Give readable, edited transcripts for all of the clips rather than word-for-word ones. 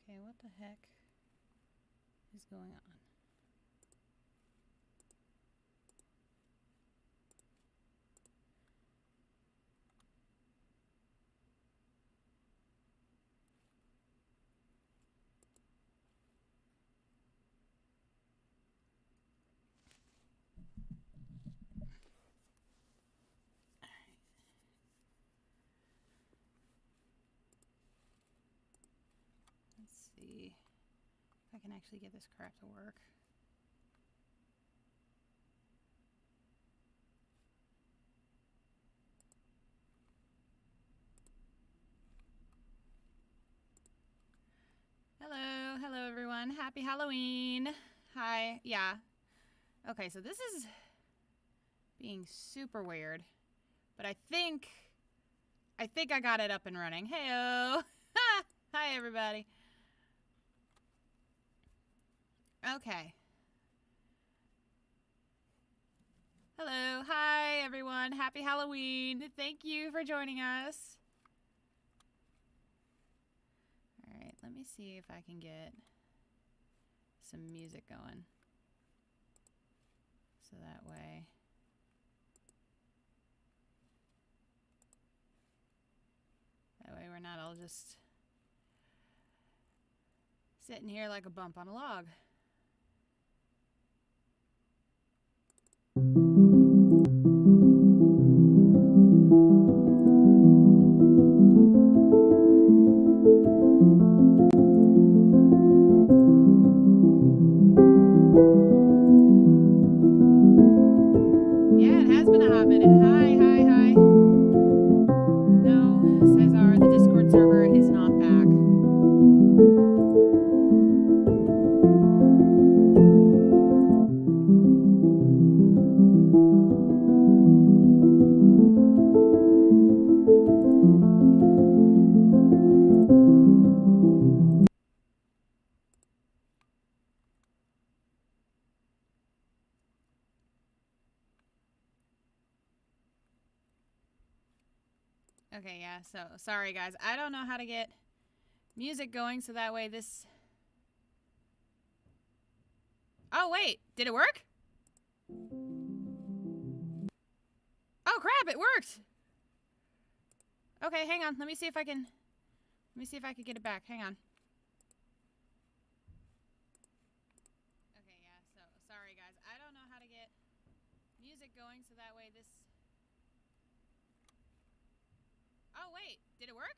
Okay, what the heck is going on? Let's see if I can actually get this crap to work. Hello, hello everyone. Happy Halloween. Hi, yeah. Okay, so this is being super weird, but I think I got it up and running. Heyo. Hi everybody. Okay. Hello, hi everyone. Happy Halloween. Thank you for joining us. All right, let me see if I can get some music going. So that way we're not all just sitting here like a bump on a log. Yeah, it has been a hot minute. Hi. No, Cesar, the Discord server is not back. Okay, yeah, so sorry guys. I don't know how to get music going so that way this... Oh, wait. Did it work? Oh, crap, it worked. Okay, hang on. Let me see if I can get it back. Hang on. Okay, yeah, so sorry guys. I don't know how to get music going so that way this... Oh, wait. Did it work?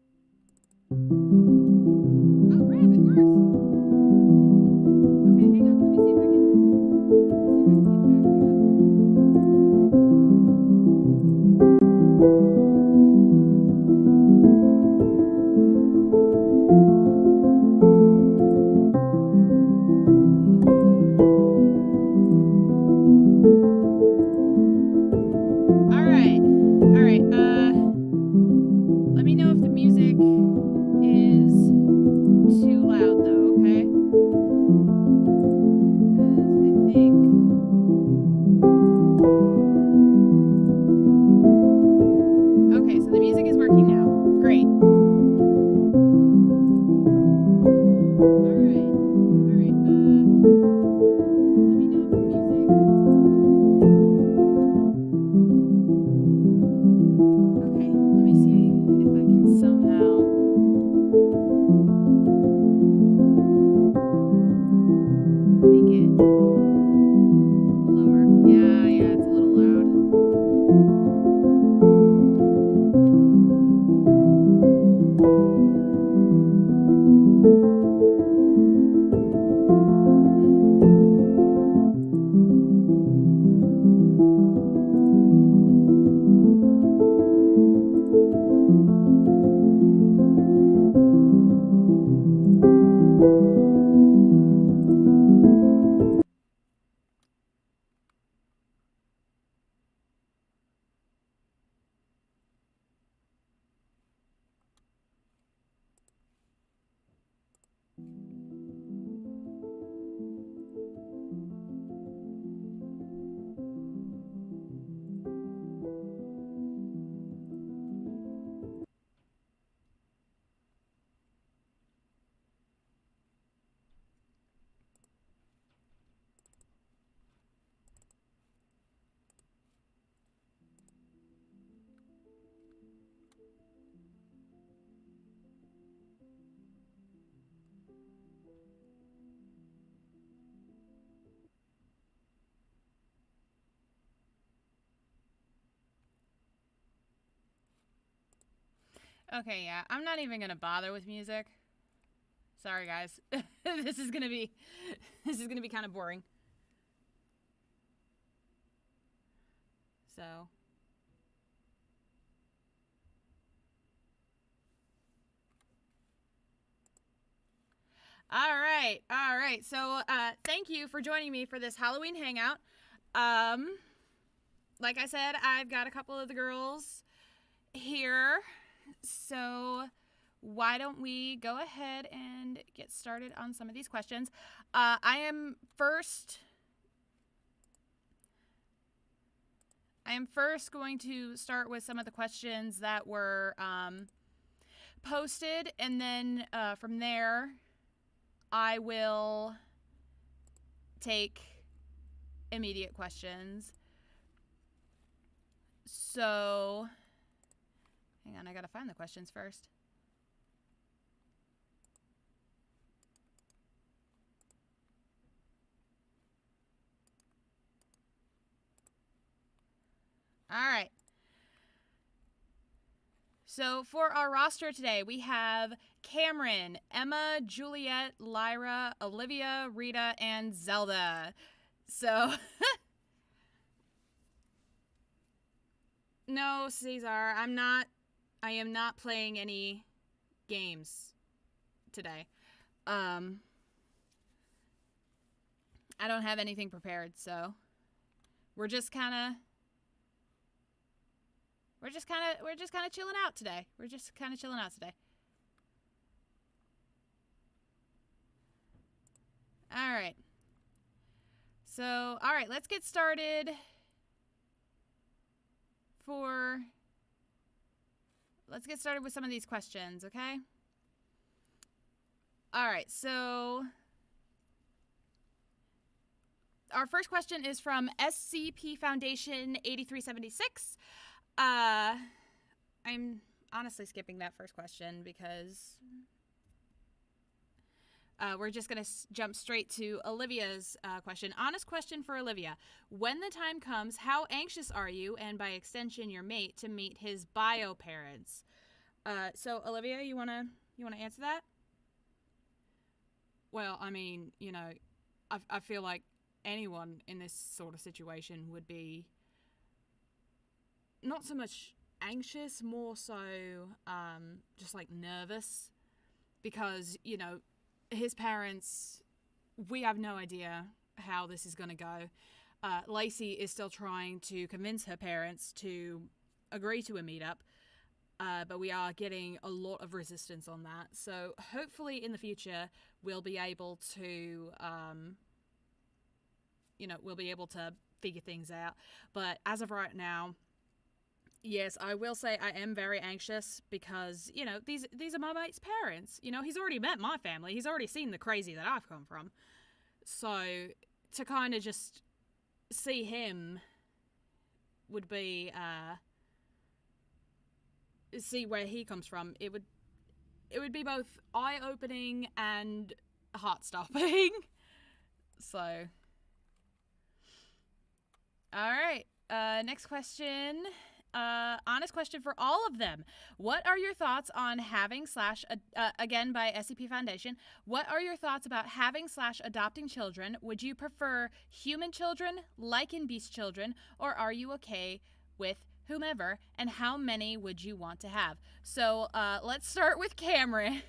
Oh, crap, it worked. Okay, hang on. Let me see if I can get it back. All right. Okay, yeah. I'm not even gonna bother with music. Sorry, guys. This is gonna be kind of boring. So. All right. So, thank you for joining me for this Halloween hangout. Like I said, I've got a couple of the girls here. So, why don't we go ahead and get started on some of these questions? I am first going to start with some of the questions that were posted, and then from there, I will take immediate questions. So, hang on, I gotta find the questions first. All right. So for our roster today, we have Cameron, Emma, Juliet, Lyra, Olivia, Rita, and Zelda. So, no, Cesar, I am not playing any games today. I don't have anything prepared, so we're just kind of chilling out today. All right. So, all right, let's get started. Let's get started with some of these questions, okay? All right, so our first question is from SCP Foundation 8376. I'm honestly skipping that first question because we're just going to jump straight to Olivia's question. Honest question for Olivia. When the time comes, how anxious are you, and by extension your mate, to meet his bio parents? So Olivia, you want to answer that? Well, I mean, you know, I feel like anyone in this sort of situation would be not so much anxious, more so just like nervous, because, you know, his parents, we have no idea how this is going to go. Lacey is still trying to convince her parents to agree to a meetup, but we are getting a lot of resistance on that. So hopefully in the future we'll be able to, figure things out. But as of right now, yes, I will say I am very anxious because, you know, these are my mate's parents. You know, he's already met my family. He's already seen the crazy that I've come from. So to kind of just see him would be, see where he comes from. It would be both eye-opening and heart-stopping. So, all right. Next question. Honest question for all of them. What are your thoughts on having again by SCP Foundation, what are your thoughts about having / adopting children? Would you prefer human children, lichen beast children, or are you okay with whomever? And how many would you want to have? So let's start with Cameron.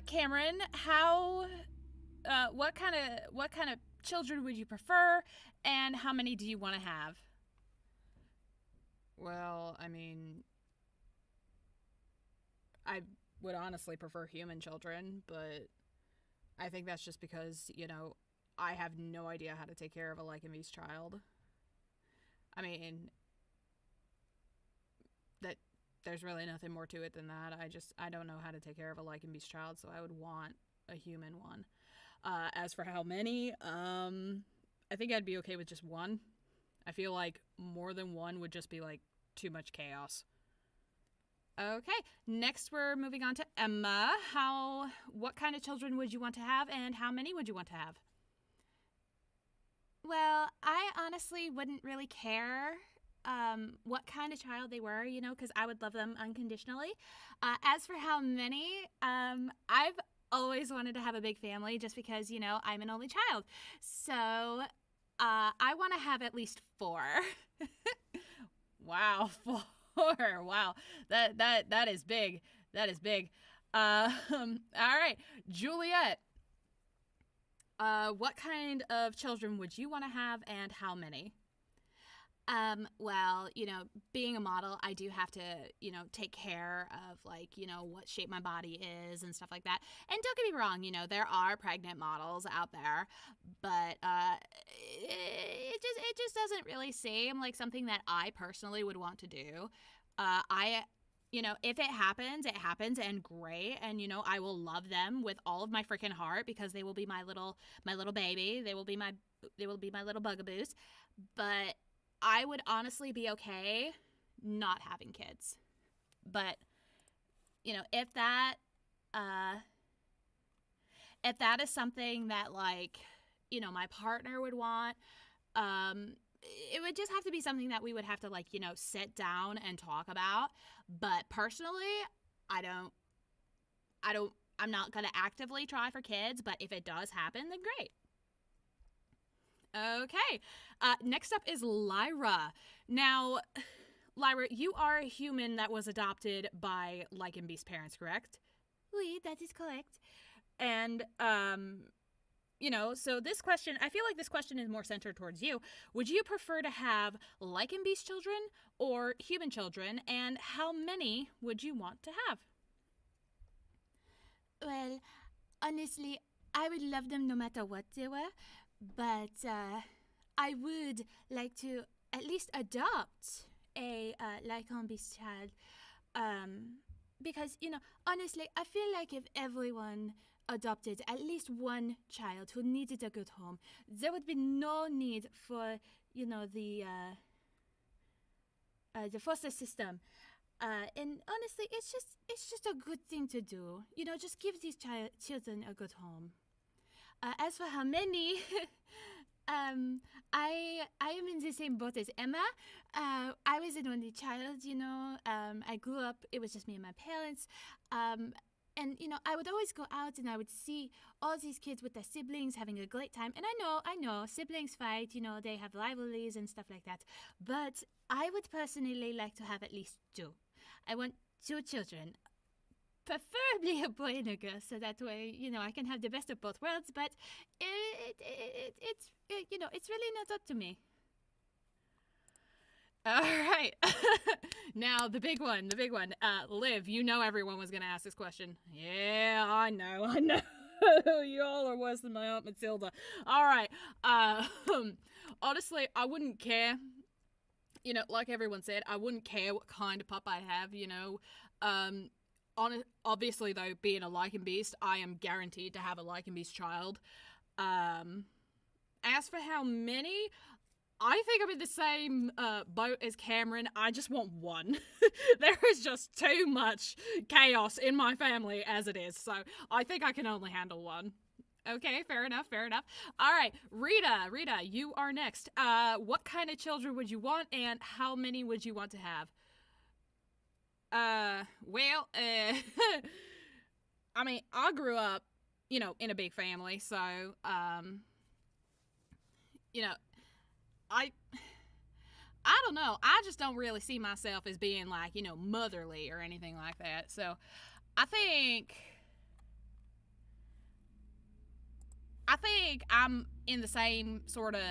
Cameron, what kind of children would you prefer, and how many do you want to have? Well, I mean, I would honestly prefer human children, but I think that's just because, you know, I have no idea how to take care of a lichen beast child. I mean, that there's really nothing more to it than that. I don't know how to take care of a lichen beast child, so I would want a human one. As for how many, I think I'd be okay with just one. I feel like more than one would just be like too much chaos. Okay, next we're moving on to Emma. What kind of children would you want to have, and how many would you want to have? Well, I honestly wouldn't really care what kind of child they were, because I would love them unconditionally. As for how many, I've always wanted to have a big family just because, I'm an only child. So I want to have at least 4. Wow, 4. Wow, that is big. That is big. All right, Juliet. What kind of children would you want to have, and how many? Well, being a model, I do have to, take care of what shape my body is and stuff like that. And don't get me wrong, there are pregnant models out there, but it just doesn't really seem like something that I personally would want to do. If it happens and great, and I will love them with all of my freaking heart because they will be my little baby. They will be my little bugaboos. But I would honestly be okay not having kids. But if that is something that my partner would want, it would just have to be something that we would have to sit down and talk about. But personally, I'm not going to actively try for kids, but if it does happen, then great. Okay, next up is Lyra. Now, Lyra, you are a human that was adopted by Lycan Beast's parents, correct? Oui, that is correct. And, so this question, I feel like this question is more centered towards you. Would you prefer to have Lycan Beast children or human children, and how many would you want to have? Well, honestly, I would love them no matter what they were. But I would like to at least adopt a Lycan Beast child. Because, honestly, I feel like if everyone adopted at least one child who needed a good home, there would be no need for, the foster system. And honestly, it's just a good thing to do. Just give these children a good home. As for how many, I am in the same boat as Emma. I was an only child, I grew up, it was just me and my parents. And, I would always go out and I would see all these kids with their siblings having a great time. And I know, siblings fight, they have rivalries and stuff like that. But I would personally like to have at least 2. I want 2 children. Preferably a boy and a girl, so that way, I can have the best of both worlds, but it's really not up to me. All right. Now, the big one. Liv, everyone was going to ask this question. Yeah, I know. Y'all are worse than my Aunt Matilda. All right. Honestly, I wouldn't care. Like everyone said, I wouldn't care what kind of pup I have, Obviously, though, being a Lycan Beast, I am guaranteed to have a Lycan Beast child. As for how many, I think I'm in the same boat as Cameron. I just want 1. There is just too much chaos in my family as it is, so I think I can only handle 1. Okay, fair enough. All right, Rita, you are next. What kind of children would you want, and how many would you want to have? Well, I mean, I grew up, in a big family, so, I don't know. I just don't really see myself as being motherly or anything like that. So, I think I'm in the same sort of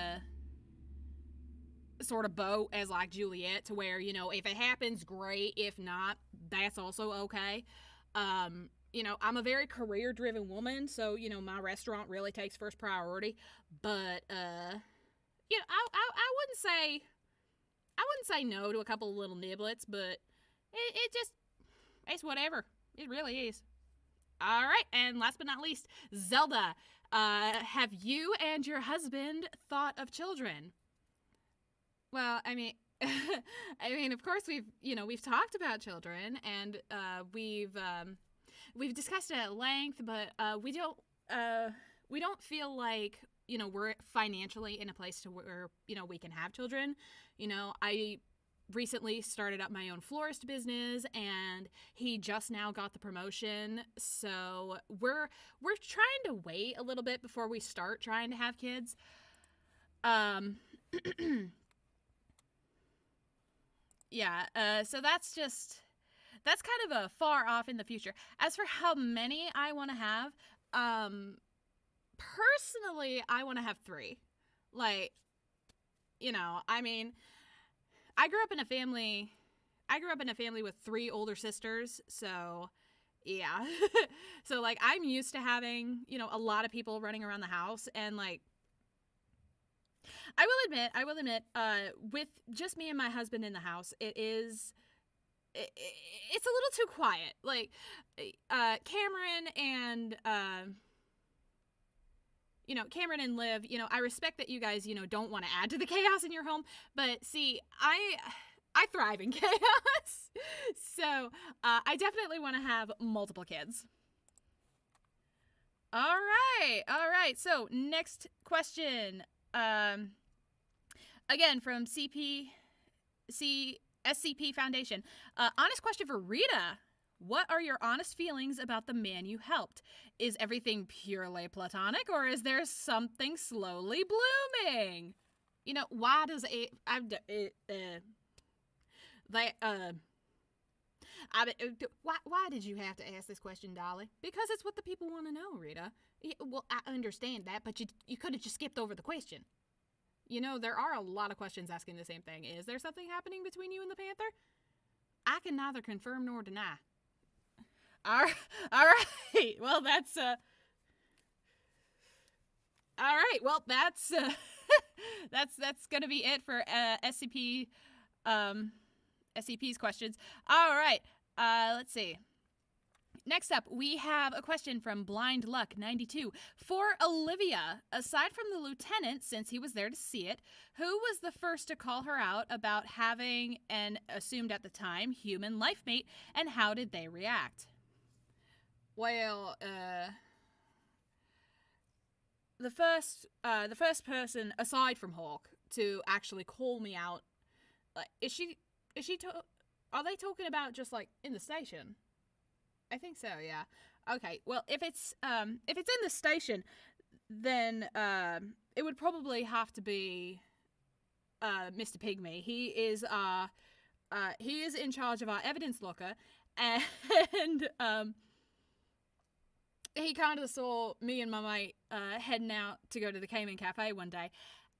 boat as Juliet, to where, if it happens, great. If not, that's also okay. I'm a very career driven woman, so, my restaurant really takes first priority. But, I wouldn't say no to a couple of little niblets, but it's whatever. It really is. All right, and last but not least, Zelda. Have you and your husband thought of children? Well, I mean, of course we've talked about children, and we've discussed it at length, but we don't feel like we're financially in a place to where we can have children. I recently started up my own florist business, and he just now got the promotion. So we're trying to wait a little bit before we start trying to have kids. Yeah. So that's kind of a far off in the future. As for how many I want to have, personally, I want to have 3. Like, I mean, I grew up in a family with 3 older sisters, so yeah. So like I'm used to having, a lot of people running around the house, and like I will admit, with just me and my husband in the house, it's a little too quiet. Like Cameron and Cameron and Liv, I respect that you guys, don't want to add to the chaos in your home, but see, I thrive in chaos. So, I definitely want to have multiple kids. All right. So, next question. Again, from SCP Foundation. Honest question for Rita. What are your honest feelings about the man you helped? Is everything purely platonic, or is there something slowly blooming? Why does why did you have to ask this question, Dolly? Because it's what the people want to know, Rita. Well, I understand that, but you could have just skipped over the question. There are a lot of questions asking the same thing. Is there something happening between you and the Panther? I can neither confirm nor deny. All right. Well, that's all right. Well, that's that's gonna be it for SCP's questions. All right. Let's see. Next up, we have a question from Blind Luck 92 for Olivia. Aside from the lieutenant, since he was there to see it, who was the first to call her out about having an assumed at the time human life mate, and how did they react? Well, the first person aside from Hawk to actually call me out, are they talking about just like in the station? I think so, yeah. Okay, well, if it's in the station, then it would probably have to be Mr. Pygmy. He is in charge of our evidence locker, and he kind of saw me and my mate heading out to go to the Cayman Cafe one day,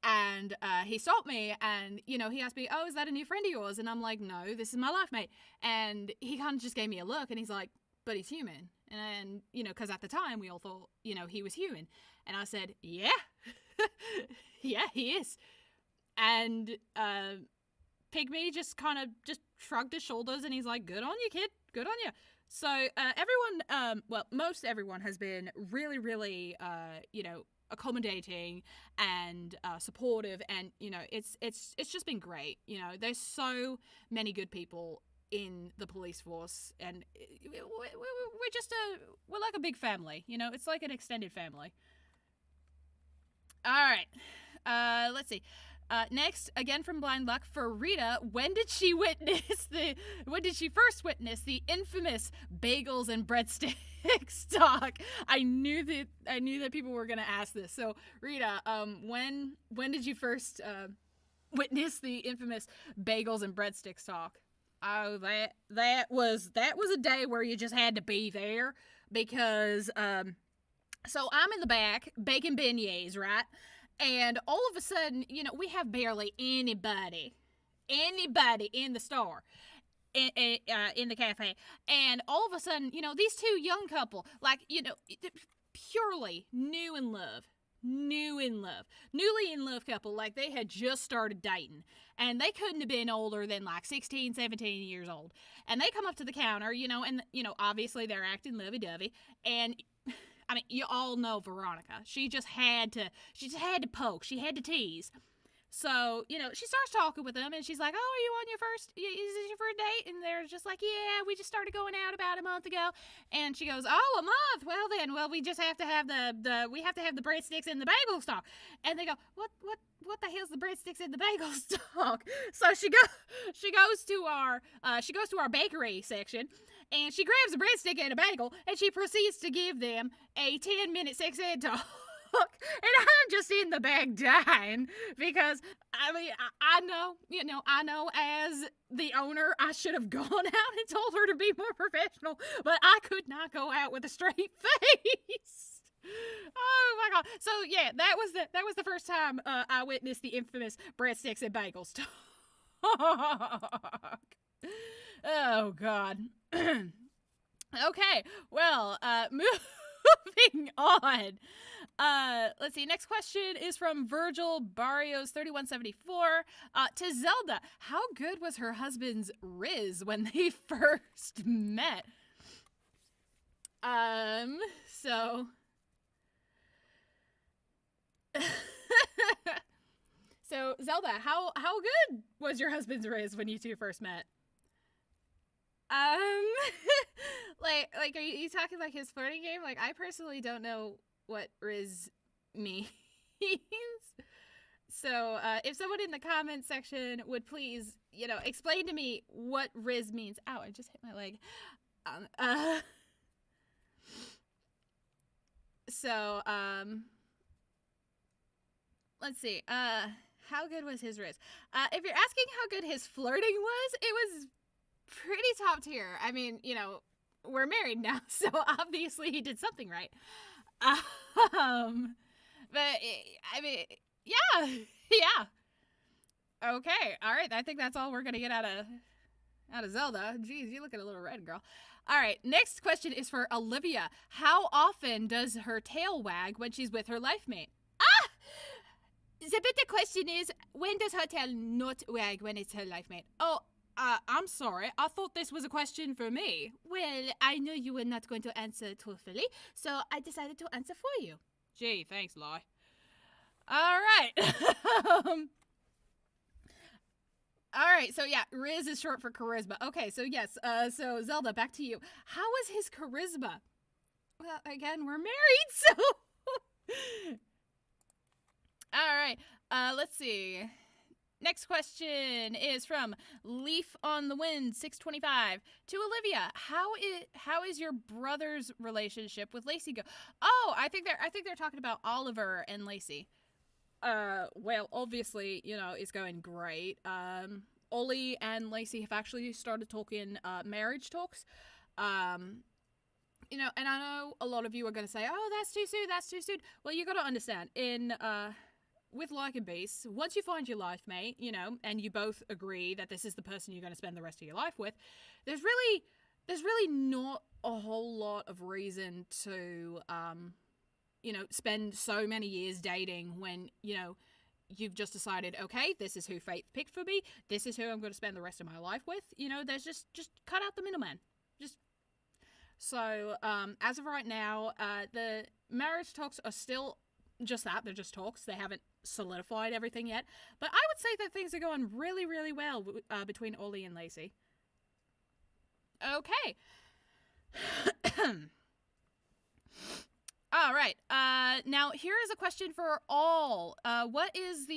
and he stopped me, and he asked me, "Oh, is that a new friend of yours?" And I'm like, "No, this is my life mate." And he kind of just gave me a look, and he's like, "But he's human." And because at the time we all thought he was human, and I said, "Yeah, yeah, he is." And Pygmy just kind of just shrugged his shoulders, and he's like, "Good on you, kid. Good on you." So everyone, most everyone has been really, really, accommodating and supportive, and it's just been great. There's so many good people in the police force, and we're like a big family. It's like an extended family. All right, let's see. Next, again from Blind Luck for Rita, when did she first witness the infamous bagels and breadsticks talk? I knew that people were gonna ask this. So Rita, when did you first witness the infamous bagels and breadsticks talk? Oh, that was a day where you just had to be there, because so I'm in the back baking beignets, right? And all of a sudden, we have barely anybody in the store, in the cafe. And all of a sudden, these two young couple, like, purely newly in love couple, like they had just started dating. And they couldn't have been older than like 16, 17 years old. And they come up to the counter, and, obviously they're acting lovey-dovey. And I mean, you all know Veronica. She just had to poke. She had to tease. So, she starts talking with them, and she's like, oh, are you on your first, is this your first date? And they're just like, yeah, we just started going out about a month ago. And she goes, oh, a month? Well, we just have to have we have to have the breadsticks in the bagel stock. And they go, what the hell's the breadsticks in the bagel stock? So she goes to our bakery section, and she grabs a breadstick and a bagel, and she proceeds to give them a 10-minute sex ed talk. And I'm just in the bag dying because, I know as the owner, I should have gone out and told her to be more professional, but I could not go out with a straight face. Oh my god. So yeah, that was the first time I witnessed the infamous breadsticks and bagels talk. Oh god. Okay, well, moving on. Let's see. Next question is from Virgil Barrios 3174. To Zelda, how good was her husband's Riz when they first met? So so Zelda, how good was your husband's Riz when you two first met? Like, are you talking like his flirting game? Like, I personally don't know what Riz means. So, if someone in the comments section would please, explain to me what Riz means. Ow, I just hit my leg. So, let's see. How good was his Riz? If you're asking how good his flirting was, it was pretty top tier. I mean, we're married now, so obviously he did something right. But I mean, yeah. Okay, all right. I think that's all we're gonna get out of Zelda. Jeez, you looking a little red, girl. All right, next question is for Olivia. How often does her tail wag when she's with her life mate? The better question is, when does her tail not wag when it's her life mate? Oh, I'm sorry. I thought this was a question for me. Well, I knew you were not going to answer truthfully, so I decided to answer for you. Gee, thanks, Lai. All right. All right, so yeah, Riz is short for charisma. Okay, so yes, so Zelda, back to you. How was his charisma? Well, again, we're married, so... All right, let's see. Next question is from Leaf on the Wind 625 to Olivia. How is your brother's relationship with Lacey go? Oh, I think they're talking about Oliver and Lacey. Well, obviously, it's going great. Ollie and Lacey have actually started talking marriage talks. And I know a lot of you are going to say, "Oh, that's too soon." Well, you got to understand with like and beasts, once you find your life mate, and you both agree that this is the person you're going to spend the rest of your life with, there's really not a whole lot of reason to, spend so many years dating when, you've just decided, okay, this is who fate picked for me. This is who I'm going to spend the rest of my life with. There's just cut out the middleman. So, as of right now, the marriage talks are still just that. They're just talks. They haven't solidified everything yet. But I would say that things are going really, really well between Ollie and Lacey. Okay. All right. Now here is a question for all. What is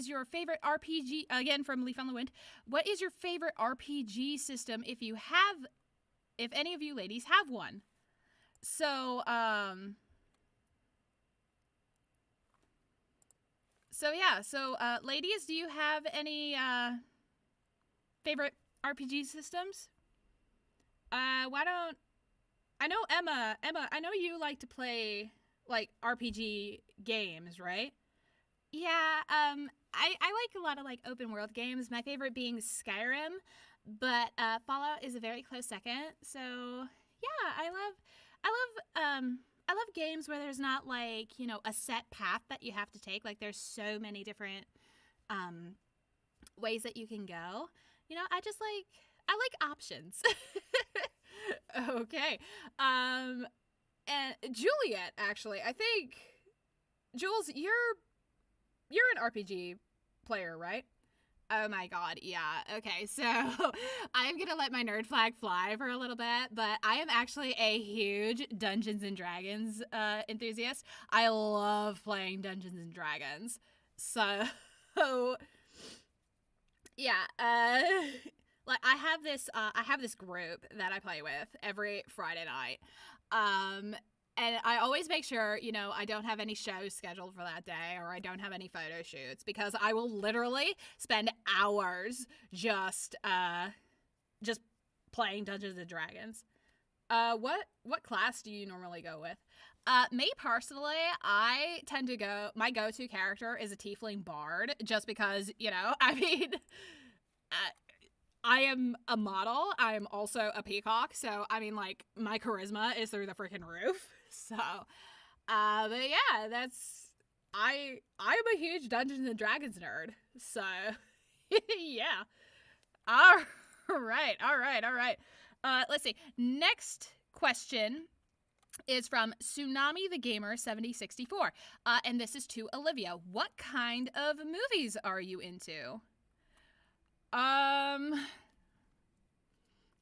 your favorite RPG? Again, from Leaf on the Wind. What is your favorite RPG system if any of you ladies have one? So, ladies, do you have any favorite RPG systems? I know Emma, I know you like to play like RPG games, right? Yeah, I like a lot of like open world games. My favorite being Skyrim, but Fallout is a very close second. So, yeah, I love games where there's not like, a set path that you have to take. Like there's so many different ways that you can go. I like options. Okay. And Juliet, actually, I think, Jules, you're an RPG player, right? Oh my god, yeah. Okay, so I'm gonna let my nerd flag fly for a little bit, but I am actually a huge Dungeons and Dragons enthusiast. I love playing Dungeons and Dragons. So, yeah, like I have this group that I play with every Friday night. And I always make sure, I don't have any shows scheduled for that day or I don't have any photo shoots because I will literally spend hours just playing Dungeons and Dragons. What class do you normally go with? Me personally, I tend to my go-to character is a tiefling bard just because, I mean, I am a model. I am also a peacock. So, I mean, like, my charisma is through the freaking roof. So, but yeah, I'm a huge Dungeons and Dragons nerd. So, yeah. All right. Let's see. Next question is from Tsunami the Gamer 7064. And this is to Olivia. What kind of movies are you into?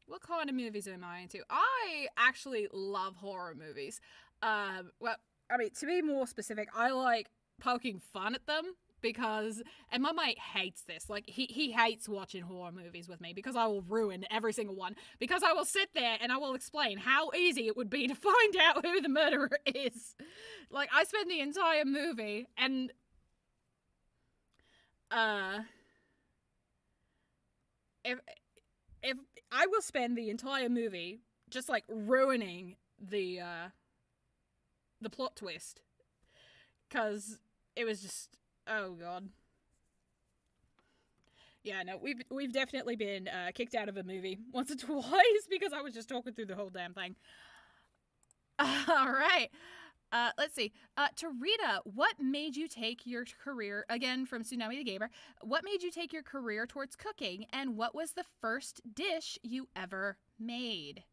What kind of movies am I into? I actually love horror movies. Well, I mean, to be more specific, I like poking fun at them because, and my mate hates this. Like, he hates watching horror movies with me because I will ruin every single one. Because I will sit there and I will explain how easy it would be to find out who the murderer is. Like, I spend the entire movie and, if I will spend the entire movie just like ruining the plot twist because it was just, oh god. Yeah, no, we've definitely been kicked out of a movie once or twice because I was just talking through the whole damn thing. All right. Let's see. To Rita, what made you take your career, again from Tsunami the Gamer, what made you take your career towards cooking, and what was the first dish you ever made?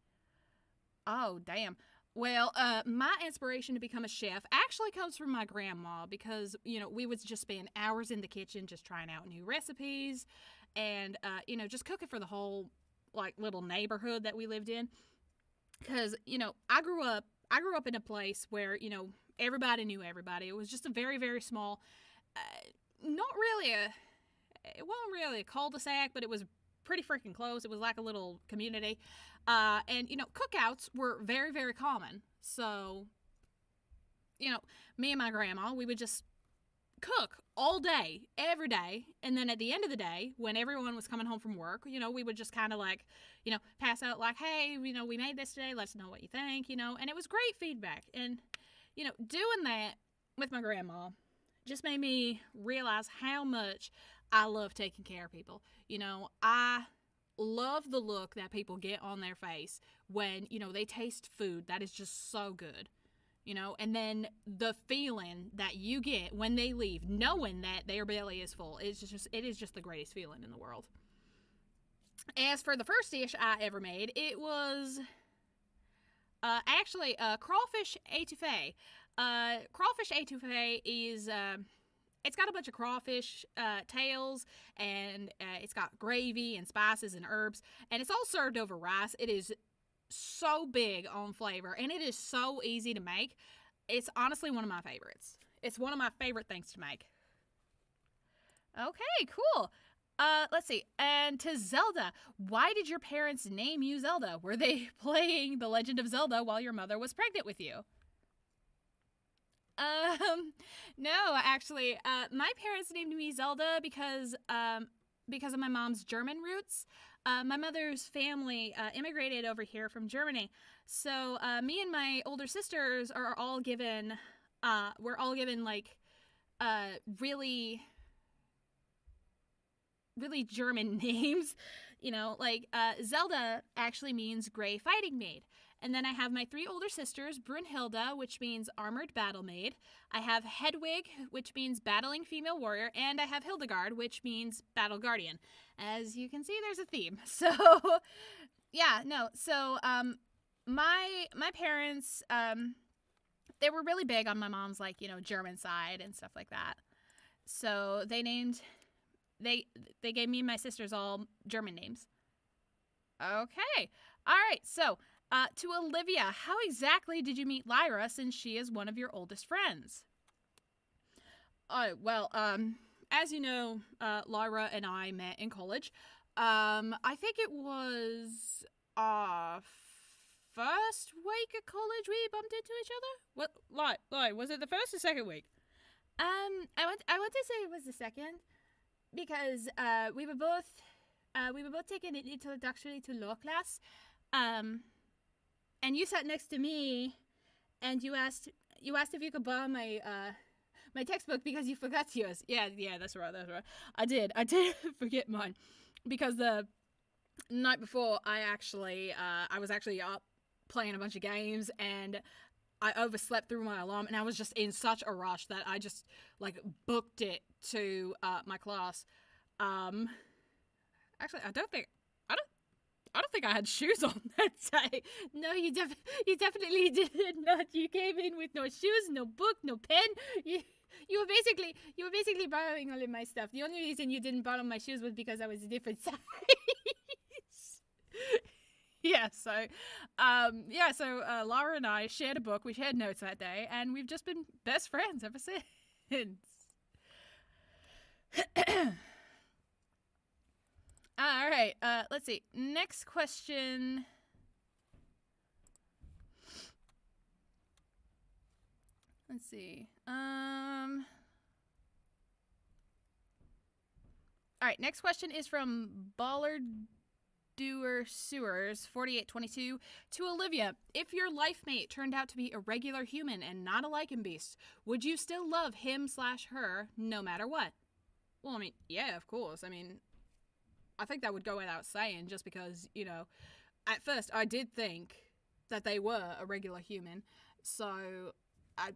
Oh, damn. Well, my inspiration to become a chef actually comes from my grandma because, we would just spend hours in the kitchen just trying out new recipes and, just cooking for the whole, like, little neighborhood that we lived in. Because, I grew up in a place where, everybody knew everybody. It was just a very, very small, it wasn't really a cul-de-sac, but it was pretty freaking close. It was like a little community. And, cookouts were very, very common. So, me and my grandma, we would just cook all day, every day. And then at the end of the day, when everyone was coming home from work, we would just kind of like, pass out like, hey, we made this today. Let us know what you think, and it was great feedback. And, doing that with my grandma just made me realize how much I love taking care of people. I love the look that people get on their face when, they taste food that is just so good. And then the feeling that you get when they leave, knowing that their belly is full, it is just the greatest feeling in the world. As for the first dish I ever made, it was actually crawfish etouffee. Crawfish etouffee is it's got a bunch of crawfish tails, and it's got gravy and spices and herbs, and it's all served over rice. It is so big on flavor, and it is so easy to make. It's honestly one of my favorites. It's one of my favorite things to make. Okay, cool. Let's see. And to Zelda, why did your parents name you Zelda? Were they playing The Legend of Zelda while your mother was pregnant with you? No, actually, my parents named me Zelda because of my mom's German roots. My mother's family immigrated over here from Germany, so me and my older sisters are all given, we're all given like really, really German names. Like Zelda actually means gray fighting maid. And then I have my 3 older sisters, Brunhilde, which means armored battle maid. I have Hedwig, which means battling female warrior. And I have Hildegard, which means battle guardian. As you can see, there's a theme. So, yeah, no. So, my parents, they were really big on my mom's, like, German side and stuff like that. So, they named they gave me and my sisters all German names. Okay. All right. So, to Olivia, how exactly did you meet Lyra since she is one of your oldest friends? Oh, well, as you know, Lyra and I met in college. I think it was our first week of college we bumped into each other. What? Like, was it the first or second week? I want to say it was the second because we were both taking an introductory to law class, and you sat next to me, and you asked if you could borrow my my textbook because you forgot yours. Yeah, that's right. I did forget mine because the night before I was actually up playing a bunch of games and I overslept through my alarm and I was just in such a rush that I just like booked it to my class. Actually, I don't think I had shoes on that day. No, you definitely did not. You came in with no shoes, no book, no pen. You were basically borrowing all of my stuff. The only reason you didn't borrow my shoes was because I was a different size. So Laura and I shared a book. We shared notes that day, and we've just been best friends ever since. All right. Let's see. Next question. Let's see. All right. Next question is from Ballard Doer Sewers 4822 to Olivia. If your life mate turned out to be a regular human and not a lichen beast, would you still love him/her no matter what? Well, I mean, yeah, of course. I mean, I think that would go without saying just because, you know, at first I did think that they were a regular human. So, I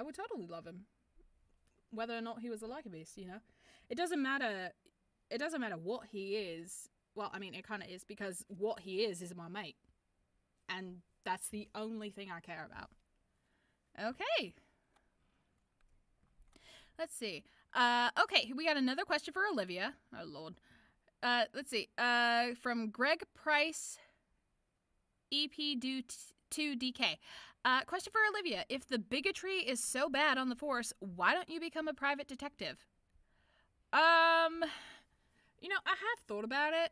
would totally love him. Whether or not he was a lichen beast, you know? It doesn't matter what he is. Well, I mean, it kind of is because what he is my mate. And that's the only thing I care about. Okay. Let's see. Okay, we got another question for Olivia. Oh, Lord. Let's see. From Greg Price, EP2DK. Question for Olivia. If the bigotry is so bad on the force, why don't you become a private detective? You know, I have thought about it,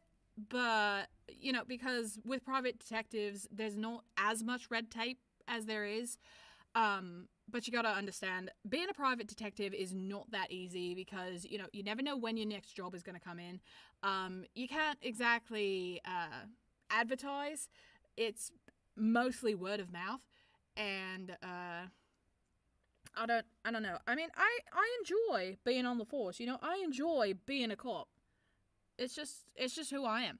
but, you know, because with private detectives, there's not as much red tape as there is. But you gotta understand, being a private detective is not that easy because, you know, you never know when your next job is gonna come in. You can't exactly, advertise. It's mostly word of mouth. And, I don't know. I mean, I enjoy being on the force, you know? I enjoy being a cop. It's just who I am.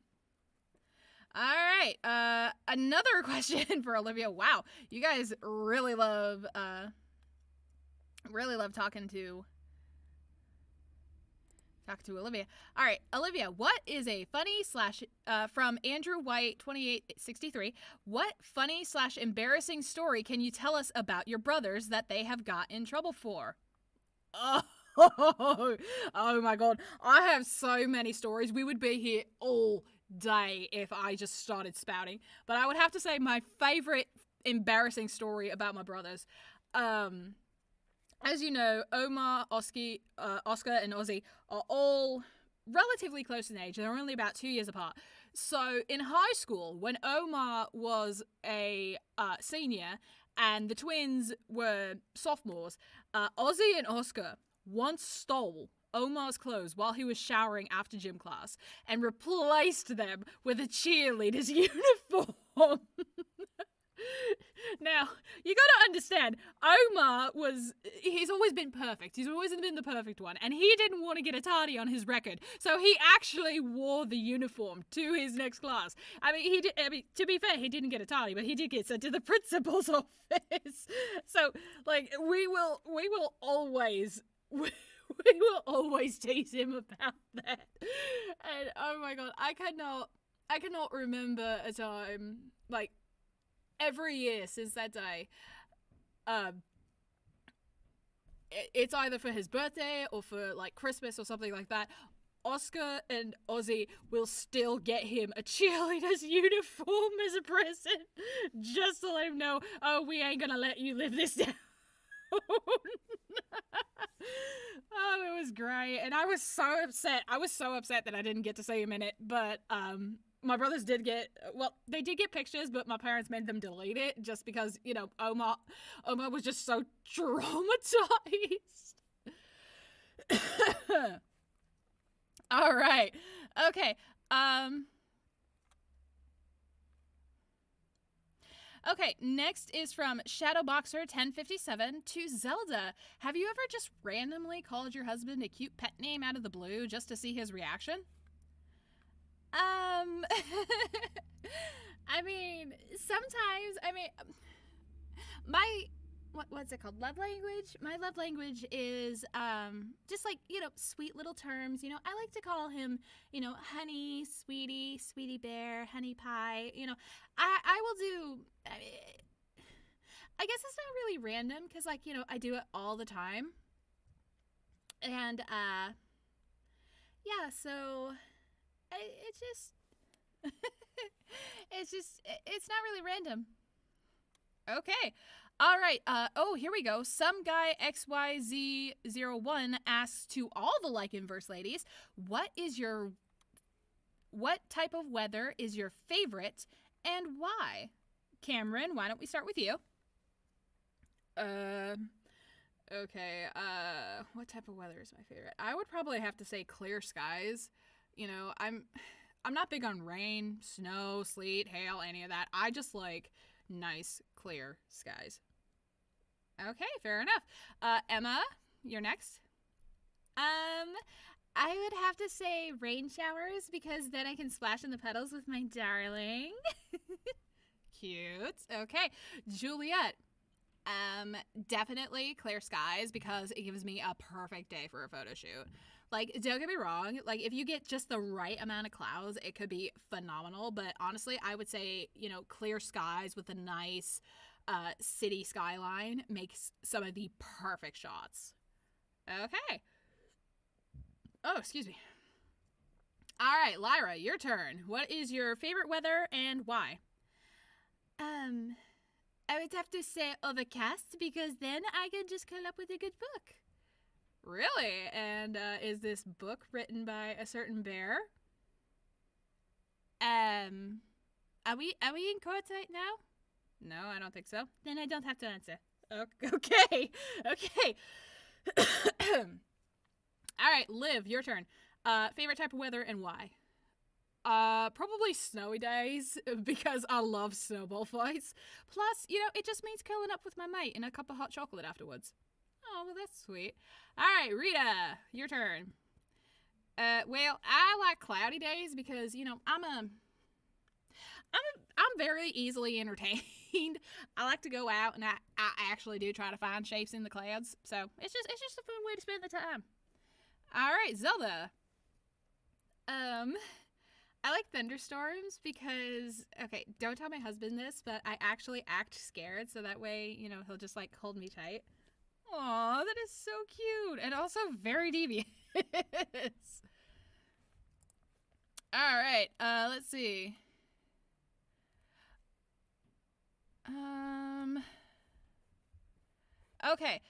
All right. Another question for Olivia. Wow. You guys really love talking to Olivia. All right, Olivia, what is a funny / from Andrew White 2863? What funny / embarrassing story can you tell us about your brothers that they have got in trouble for? Oh my god, I have so many stories. We would be here all day if I just started spouting. But I would have to say my favorite embarrassing story about my brothers. As you know, Omar, Oscar, and Ozzy are all relatively close in age. They're only about 2 years apart. So in high school, when Omar was a senior and the twins were sophomores, Ozzy and Oscar once stole Omar's clothes while he was showering after gym class and replaced them with a cheerleader's uniform. Now, you gotta understand, Omar he's always been perfect. He's always been the perfect one. And he didn't want to get a tardy on his record. So he actually wore the uniform to his next class. I mean, to be fair, he didn't get a tardy, but he did get sent to the principal's office. So, like, we will always tease him about that. And, oh my god, I cannot remember a time, like, every year since that day, it's either for his birthday or for like Christmas or something like that, Oscar and Ozzy will still get him a cheerleader's uniform as a present, just to let him know, oh, we ain't gonna let you live this down. Oh, it was great. And I was so upset. I was so upset that I didn't get to see him in it. But my brothers did get, well, they did get pictures, but my parents made them delete it just because, you know, Oma was just so traumatized. All right. Okay. Okay, next is from Shadowboxer1057 to Zelda. Have you ever just randomly called your husband a cute pet name out of the blue just to see his reaction? I mean, sometimes, my, what's it called? Love language? My love language is, just like, you know, sweet little terms. You know, I like to call him, you know, honey, sweetie, sweetie bear, honey pie. You know, I will do, I guess it's not really random because, like, you know, I do it all the time. And, yeah, so it's just, it's not really random. Okay. All right. Oh, here we go. Some guy XYZ01 asks to all the like inverse ladies, what type of weather is your favorite and why? Cameron, why don't we start with you? Okay. What type of weather is my favorite? I would probably have to say clear skies. You know, I'm not big on rain, snow, sleet, hail, any of that. I just like nice, clear skies. Okay, fair enough. Emma, you're next. I would have to say rain showers because then I can splash in the puddles with my darling. Cute. Okay, Juliet. Definitely clear skies because it gives me a perfect day for a photo shoot. Like, don't get me wrong, like, if you get just the right amount of clouds, it could be phenomenal. But honestly, I would say, you know, clear skies with a nice city skyline makes some of the perfect shots. Okay. Oh, excuse me. All right, Lyra, your turn. What is your favorite weather and why? I would have to say overcast because then I can just come up with a good book. Really? And is this book written by a certain bear? Are we in court right now? No, I don't think so. Then I don't have to answer. Okay. Okay. All right, Liv, your turn. Favorite type of weather and why? Probably snowy days because I love snowball fights. Plus, you know, it just means curling up with my mate in a cup of hot chocolate afterwards. Oh, well, that's sweet. All right, Rita, your turn. Well, I like cloudy days because, you know, I'm very easily entertained. I like to go out and I actually do try to find shapes in the clouds. So it's just a fun way to spend the time. All right, Zelda. I like thunderstorms because, okay, don't tell my husband this, but I actually act scared so that way, you know, he'll just like hold me tight. Aw, that is so cute and also very devious. All right, let's see. Okay,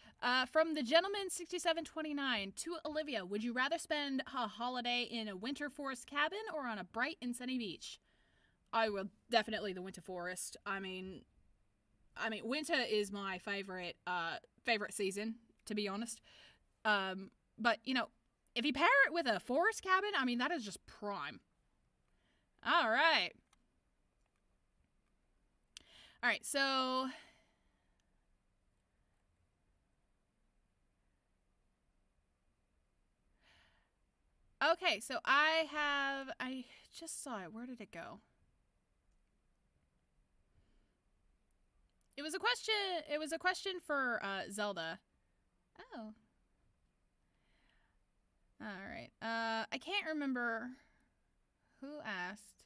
from the gentleman 6729 to Olivia, would you rather spend a holiday in a winter forest cabin or on a bright and sunny beach? I will definitely the winter forest. I mean, winter is my favorite season, to be honest. But you know, if you pair it with a forest cabin, I mean that is just prime. All right. All right, so okay, so I just saw it. Where did it go? It was a question for Zelda. Oh. All right. I can't remember who asked.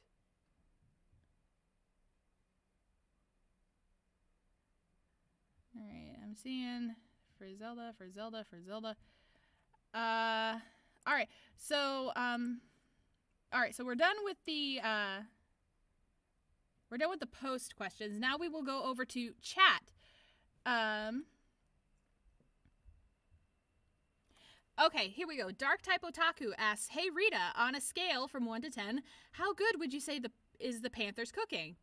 All right, I'm seeing For Zelda, for Zelda, for Zelda. All right. So, we're done with the post questions. Now we will go over to chat. Okay, here we go. Dark Type Otaku asks, "Hey Rita, on a scale from 1 to 10, how good would you say is the Panthers cooking?"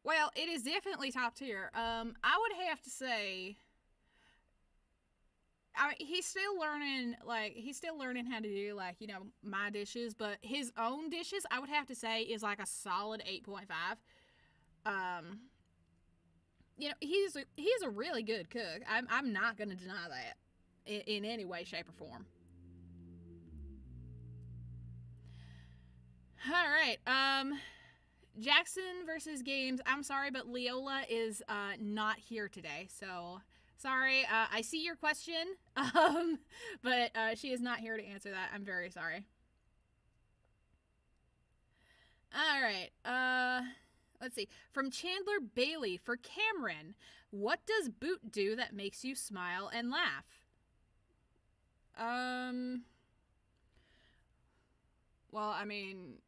Well, it is definitely top tier. I would have to say, he's still learning how to do, like, you know, my dishes, but his own dishes, I would have to say, is like a solid 8.5. You know, he's a really good cook. I'm not gonna deny that in any way, shape, or form. All right. Jackson versus Games. I'm sorry, but Leola is not here today, so sorry. I see your question, but she is not here to answer that. I'm very sorry. All right. Let's see. From Chandler Bailey for Cameron, what does Boot do that makes you smile and laugh? Well, I mean,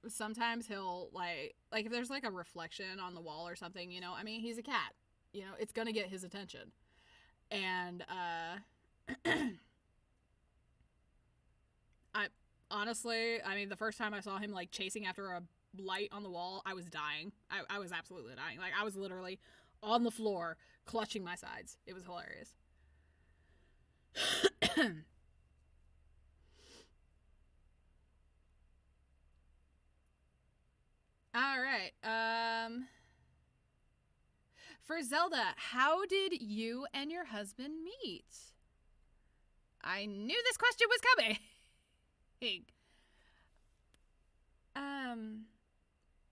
sometimes he'll like if there's like a reflection on the wall or something, you know, I mean, he's a cat, you know, it's gonna get his attention. And I mean, the first time I saw him like chasing after a light on the wall, I was dying. I was absolutely dying. Like, I was literally on the floor clutching my sides. It was hilarious. All right. For Zelda, how did you and your husband meet? I knew this question was coming.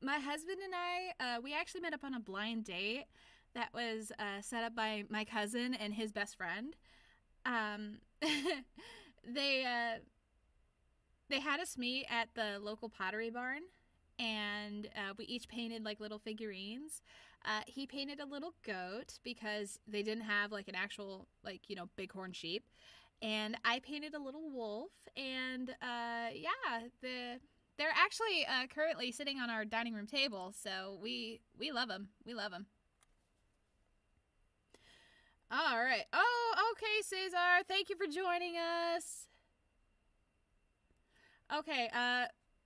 My husband and I, we actually met up on a blind date that was set up by my cousin and his best friend. They had us meet at the local pottery barn, and we each painted like little figurines. He painted a little goat because they didn't have like an actual, like, you know, bighorn sheep, and I painted a little wolf. And yeah, they're actually currently sitting on our dining room table, so we love them. We love them. All right. Oh, okay, Cesar. Thank you for joining us. Okay,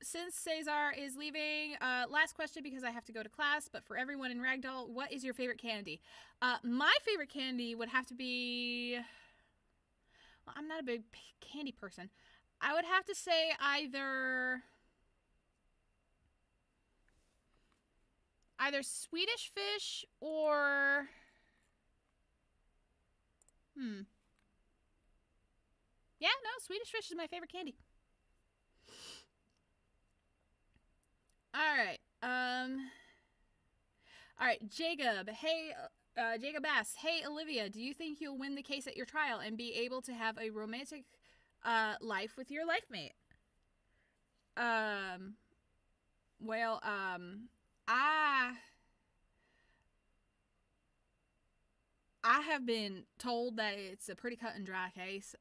since Cesar is leaving, last question because I have to go to class, but for everyone in Ragdoll, what is your favorite candy? My favorite candy would have to be... Well, I'm not a big candy person. I would have to say either Swedish Fish or... Yeah, no, Swedish Fish is my favorite candy. All right, Jacob. Hey, Jacob asks, "Hey, Olivia, do you think you'll win the case at your trial and be able to have a romantic life with your life mate?" Well, I have been told that it's a pretty cut and dry case.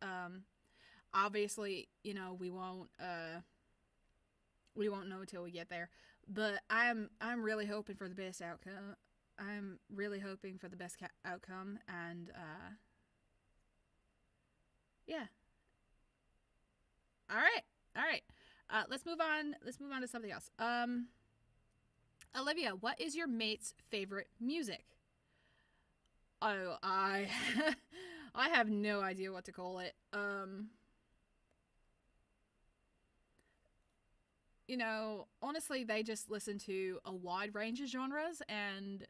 Obviously, you know, we won't know until we get there. But I'm really hoping for the best outcome. I'm really hoping for the best outcome, and yeah. All right. Let's move on. Let's move on to something else. Olivia, what is your mate's favorite music? Oh, I have no idea what to call it. You know, honestly, they just listen to a wide range of genres, and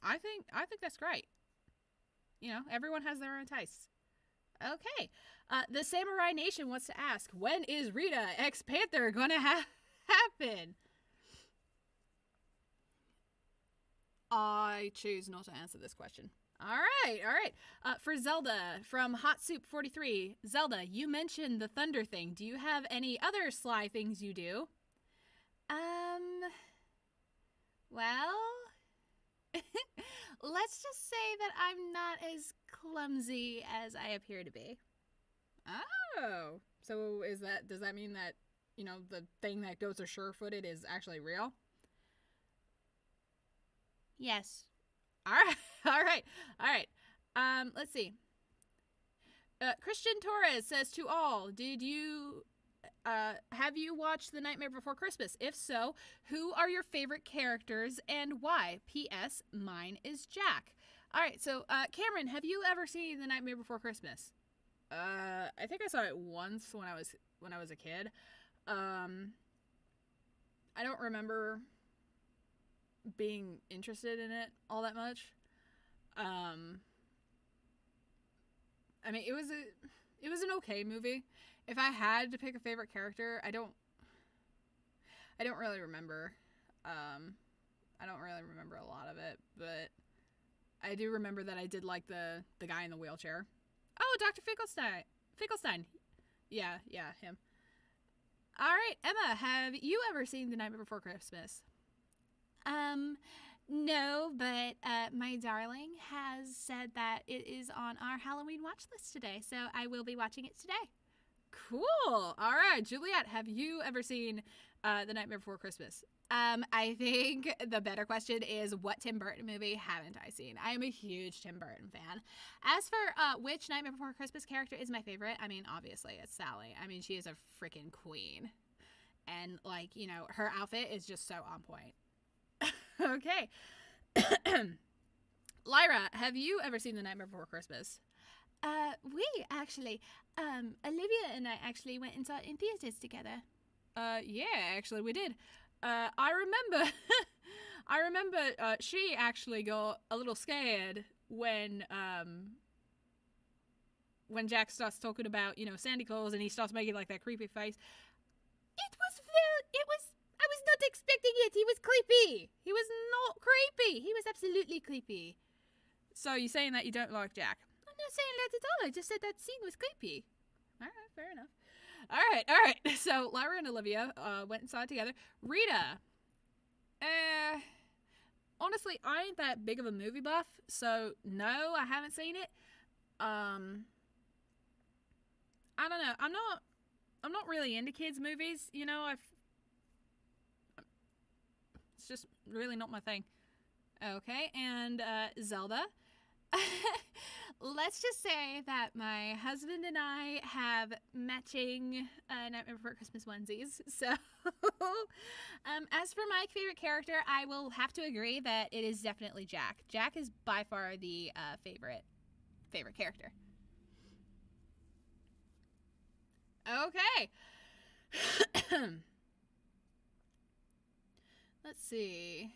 I think that's great. You know, everyone has their own tastes. Okay. The Samurai Nation wants to ask, when is Rita X Panther gonna happen? I choose not to answer this question. All right. For Zelda from Hot Soup 43, Zelda, you mentioned the thunder thing. Do you have any other sly things you do? Well, let's just say that I'm not as clumsy as I appear to be. Oh, so does that mean that, the thing that goes to sure-footed is actually real? Yes. All right, all right, all right. Let's see. Christian Torres says to all, have you watched The Nightmare Before Christmas? If so, who are your favorite characters and why? P.S. Mine is Jack. All right, so Cameron, have you ever seen The Nightmare Before Christmas? I think I saw it once when I was a kid. I don't remember being interested in it all that much. I mean, it was an okay movie. If I had to pick a favorite character, I don't really remember. I don't really remember a lot of it, but I do remember that I did like the guy in the wheelchair. Oh, Dr. Finkelstein. Yeah, him. All right, Emma, have you ever seen The Nightmare Before Christmas? No, but my darling has said that it is on our Halloween watch list today, so I will be watching it today. Cool. All right, Juliet, have you ever seen The Nightmare Before Christmas? I think the better question is, what Tim Burton movie haven't I seen? I am a huge Tim Burton fan. As for which Nightmare Before Christmas character is my favorite, I mean, obviously it's Sally. I mean, she is a freaking queen. And, her outfit is just so on point. Okay. Lyra, have you ever seen The Nightmare Before Christmas? We actually, Olivia and I actually went and saw it in theaters together. Yeah, actually we did. I remember she actually got a little scared when Jack starts talking about, Santa Claus, and he starts making like that creepy face. I was not expecting it. He was creepy. He was not creepy. He was absolutely creepy. So you're saying that you don't like Jack? I'm not saying that at all. I just said that scene was creepy. All right, fair enough. All right. So Lyra and Olivia went and saw it together. Rita, honestly, I ain't that big of a movie buff, so no, I haven't seen it. I don't know. I'm not really into kids movies. It's just really not my thing. Okay, and Zelda. Let's just say that my husband and I have matching Nightmare Before Christmas onesies. So, as for my favorite character, I will have to agree that it is definitely Jack. Jack is by far the favorite character. Okay. Let's see.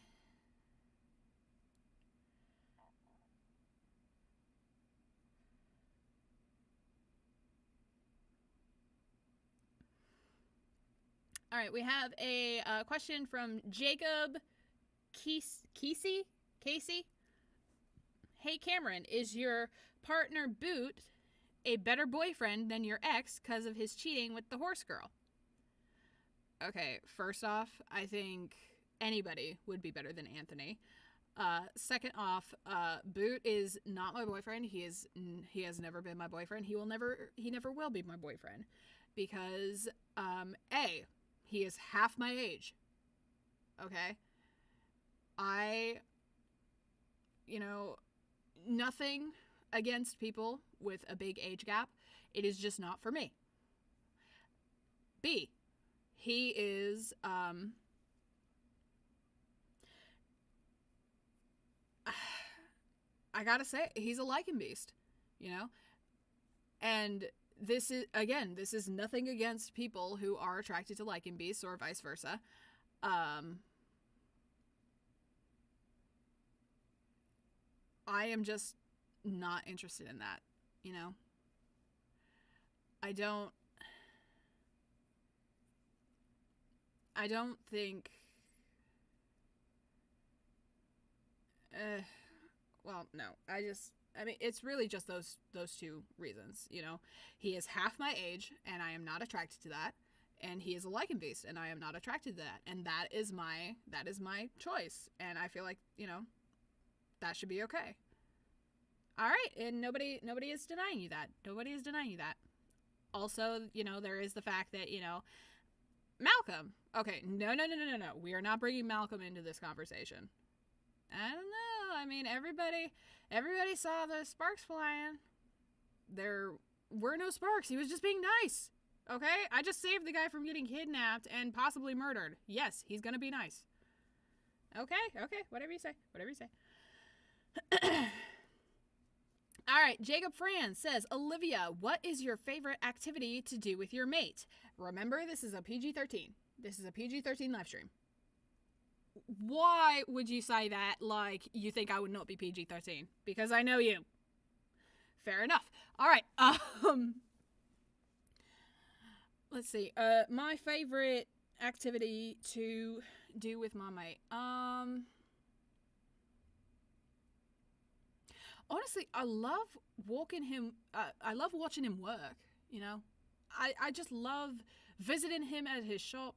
All right, we have a question from Jacob Casey. Hey, Cameron, is your partner Boot a better boyfriend than your ex because of his cheating with the horse girl? Okay, first off, I think anybody would be better than Anthony. Second off, Boot is not my boyfriend. He has never been my boyfriend. He never will be my boyfriend because A, he is half my age. Okay? Nothing against people with a big age gap. It is just not for me. B, he is, I gotta say, he's a lichen beast, And this is nothing against people who are attracted to lichen beasts or vice versa. I am just not interested in that, I don't think well, no. I mean, it's really just those two reasons, He is half my age, and I am not attracted to that. And he is a lichen beast, and I am not attracted to that. And that is my choice. And I feel like, That should be okay. All right, and nobody is denying you that. Nobody is denying you that. Also, there is the fact that, Malcolm. Okay, no. We are not bringing Malcolm into this conversation. I don't know. I mean, everybody saw the sparks flying. There were no sparks. He was just being nice. Okay? I just saved the guy from getting kidnapped and possibly murdered. Yes, he's gonna be nice. Okay, whatever you say. All right, Jacob Franz says, Olivia, what is your favorite activity to do with your mate? Remember, this is a PG-13. This is a PG-13 live stream. Why would you say that like you think I would not be PG-13? Because I know you. Fair enough. All right. Let's see. My favorite activity to do with my mate. Honestly, I love walking him. I love watching him work. I just love visiting him at his shop.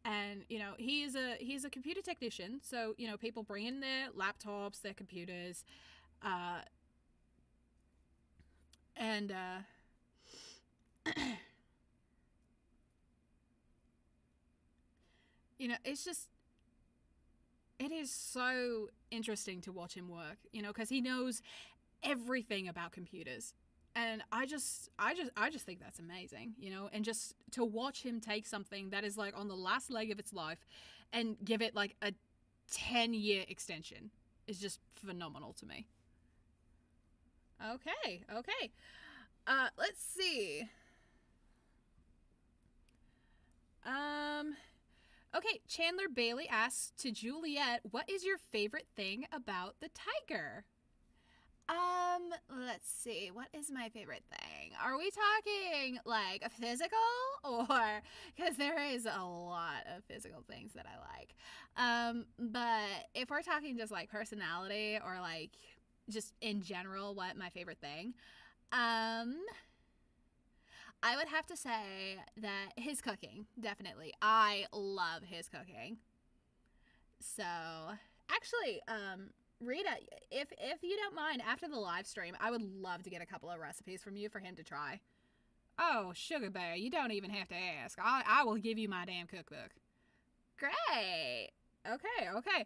And he's a computer technician. So people bring in their laptops, their computers, and it's just. It is so interesting to watch him work, because he knows everything about computers. And I just think that's amazing, and just to watch him take something that is like on the last leg of its life and give it like a 10-year extension is just phenomenal to me. Okay. Let's see. Okay, Chandler Bailey asks to Juliet, what is your favorite thing about the tiger? Let's see. What is my favorite thing? Are we talking like a physical or because there is a lot of physical things that I like. But if we're talking just like personality or like just in general, what my favorite thing, I would have to say that his cooking, definitely. I love his cooking. So, actually, Rita, if you don't mind, after the live stream, I would love to get a couple of recipes from you for him to try. Oh, Sugar Bear, you don't even have to ask. I will give you my damn cookbook. Great. Okay.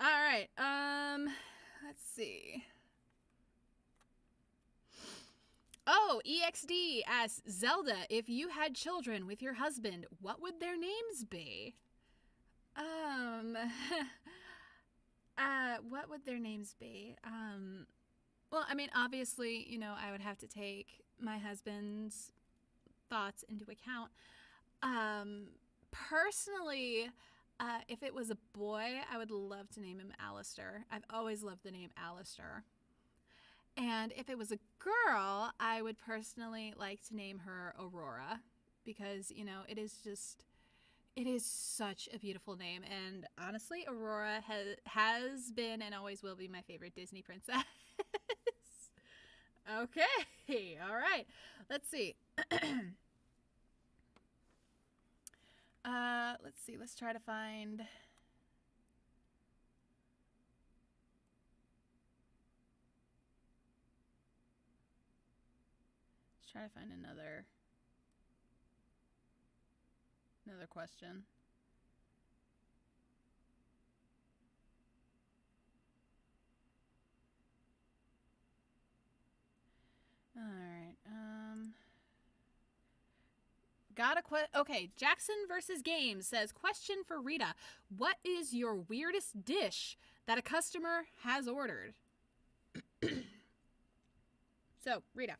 All right. Let's see. Oh, EXD asks, Zelda, if you had children with your husband, what would their names be? What would their names be? Well, I mean, obviously, I would have to take my husband's thoughts into account. Personally, if it was a boy, I would love to name him Alistair. I've always loved the name Alistair. And if it was a girl, I would personally like to name her Aurora because, it is such a beautiful name. And honestly, Aurora has been and always will be my favorite Disney princess. Okay. All right. Let's see. Let's see. Let's try to find... Try to find another question. All right. Okay, Jackson versus Games says, question for Rita. What is your weirdest dish that a customer has ordered? So, Rita.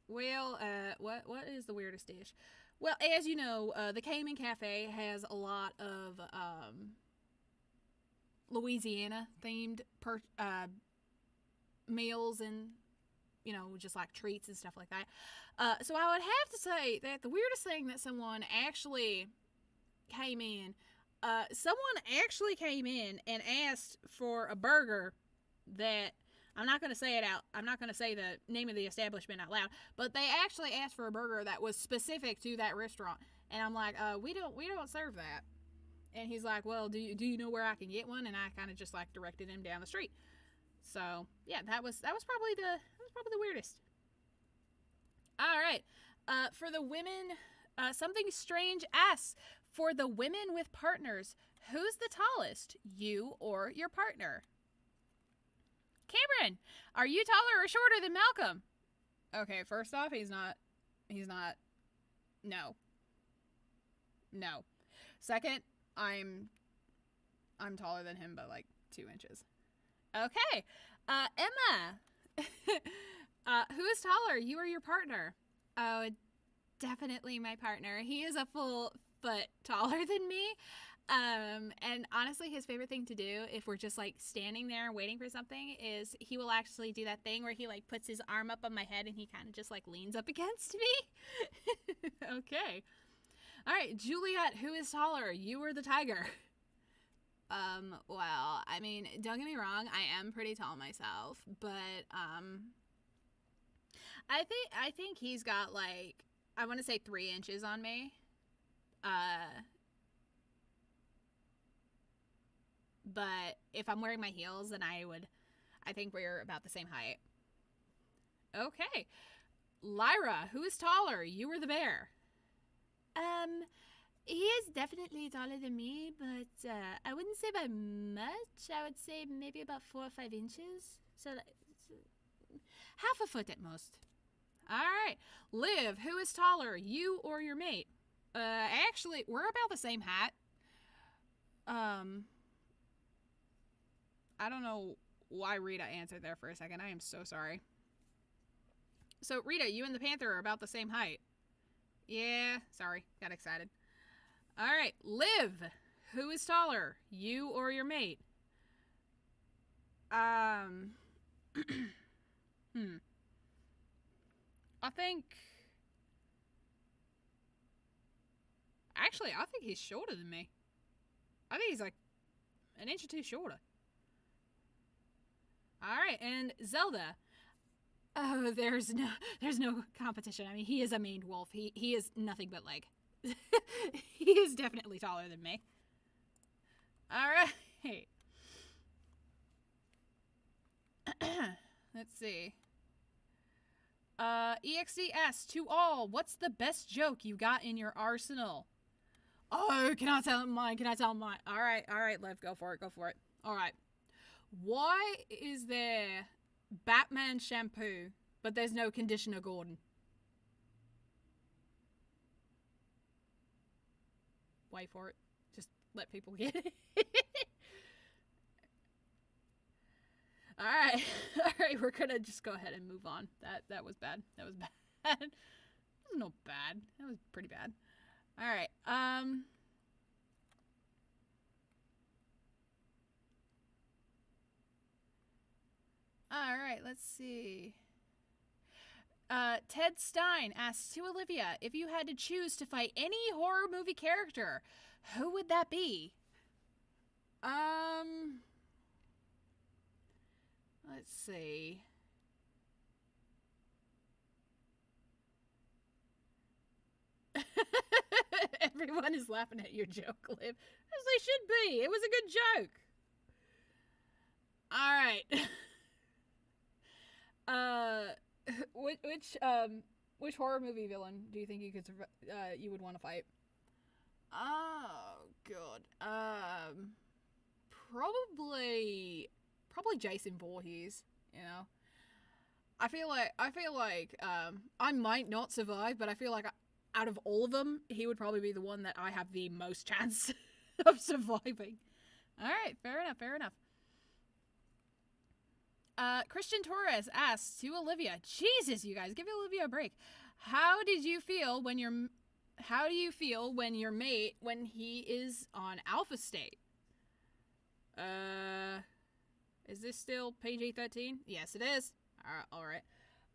What is the weirdest dish? Well, as you know, the Cayman Cafe has a lot of Louisiana-themed meals and, just like treats and stuff like that. So I would have to say that the weirdest thing that someone actually came in and asked for a burger that I'm not going to say it out. I'm not going to say the name of the establishment out loud, but they actually asked for a burger that was specific to that restaurant. And I'm like, we don't serve that. And he's like, well, do you know where I can get one? And I kind of just like directed him down the street. So yeah, that was probably the weirdest. All right, for the women, something strange asks, for the women with partners, who's the tallest, you or your partner? Cameron, are you taller or shorter than Malcolm? Okay, first off, he's not. No. Second, I'm taller than him by like 2 inches. Okay, Emma, who is taller, you or your partner? Oh, definitely my partner. He is a full foot taller than me. And honestly, his favorite thing to do if we're just like standing there waiting for something is he will actually do that thing where he like puts his arm up on my head and he kind of just like leans up against me. Okay. All right, Juliet, who is taller, you or the tiger? Well, I mean, don't get me wrong, I am pretty tall myself, but I think he's got like, I want to say 3 inches on me. But if I'm wearing my heels, then I think we're about the same height. Okay. Lyra, who is taller, you or the bear? He is definitely taller than me, but I wouldn't say by much. I would say maybe about 4 or 5 inches. So half a foot at most. All right. Liv, who is taller, you or your mate? Actually, we're about the same height. I don't know why Rita answered there for a second. I am so sorry. So, Rita, you and the panther are about the same height. Yeah, sorry. Got excited. All right. Liv, who is taller, you or your mate? I think... Actually, I think he's shorter than me. I think he's like an inch or two shorter. All right, and Zelda. Oh, there's no competition. I mean, he is a maned wolf. He is nothing but like... he is definitely taller than me. All right. Let's see. EXDS to all. What's the best joke you got in your arsenal? Oh, can I tell mine? All right, Lev, go for it. All right. Why is there Batman shampoo, but there's no conditioner Gordon? Wait for it. Just let people get it. All right, we're gonna just go ahead and move on. That was bad. That was not bad. That was pretty bad. All right. All right, let's see. Ted Stein asks to Olivia, if you had to choose to fight any horror movie character, who would that be? Let's see. Everyone is laughing at your joke, Liv. As they should be. It was a good joke. All right. Which horror movie villain do you think you would want to fight? Oh god. Probably Jason Voorhees. You know, I feel like I might not survive, but I feel like out of all of them, he would probably be the one that I have the most chance of surviving. All right, fair enough. Christian Torres asks to Olivia, Jesus, you guys, give Olivia a break. How do you feel when your mate, when he is on alpha state? Is this still PG-13? Yes, it is. All right.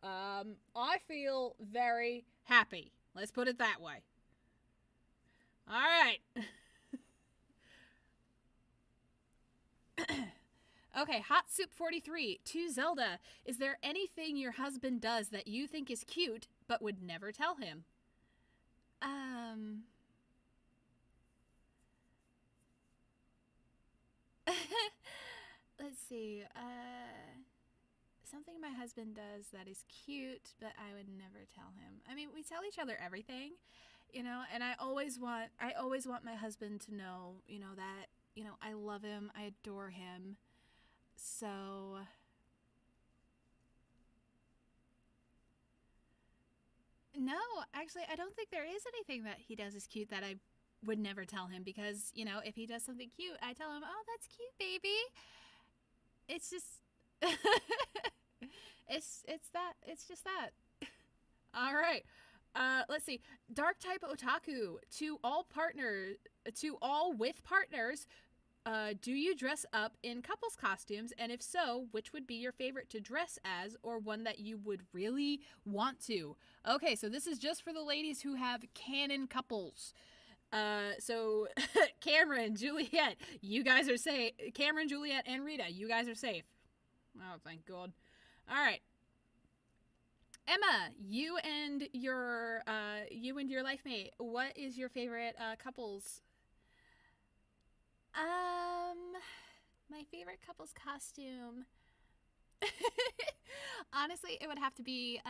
I feel very happy. Let's put it that way. All right. Okay, Hot Soup 43 to Zelda. Is there anything your husband does that you think is cute but would never tell him? Um, let's see. Something my husband does that is cute, but I would never tell him. I mean, we tell each other everything, you know, and I always want my husband to know, that, I love him, I adore him. So, no, actually, I don't think there is anything that he does is cute that I would never tell him because, if he does something cute, I tell him, "Oh, that's cute, baby." It's just it's just that. All right. Let's see. Dark type otaku to all with partners. Do you dress up in couples costumes? And if so, which would be your favorite to dress as or one that you would really want to? Okay, so this is just for the ladies who have canon couples. So Cameron, Juliet, you guys are safe. Cameron, Juliet, and Rita, you guys are safe. Oh, thank God. All right. Emma, you and your life mate, what is your favorite couples? My favorite couple's costume. Honestly, it would have to be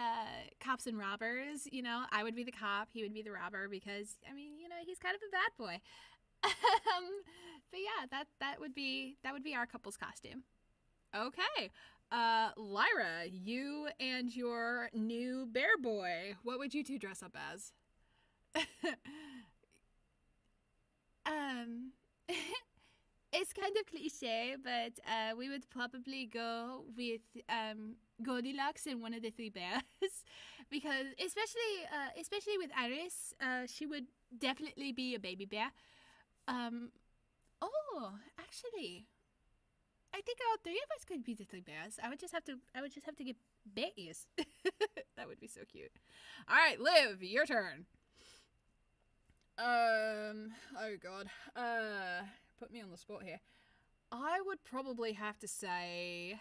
cops and robbers. I would be the cop, he would be the robber because I mean, he's kind of a bad boy. But yeah, that would be our couple's costume. Okay. Lyra, you and your new bear boy, what would you two dress up as? um It's kind of cliche, but we would probably go with Goldilocks and one of the three bears, because especially with Iris, she would definitely be a baby bear. Um, oh, actually, I think all three of us could be the three bears. I would just have to get babies. That would be so cute. All right, Liv, your turn. Oh God. Put me on the spot here. I would probably have to say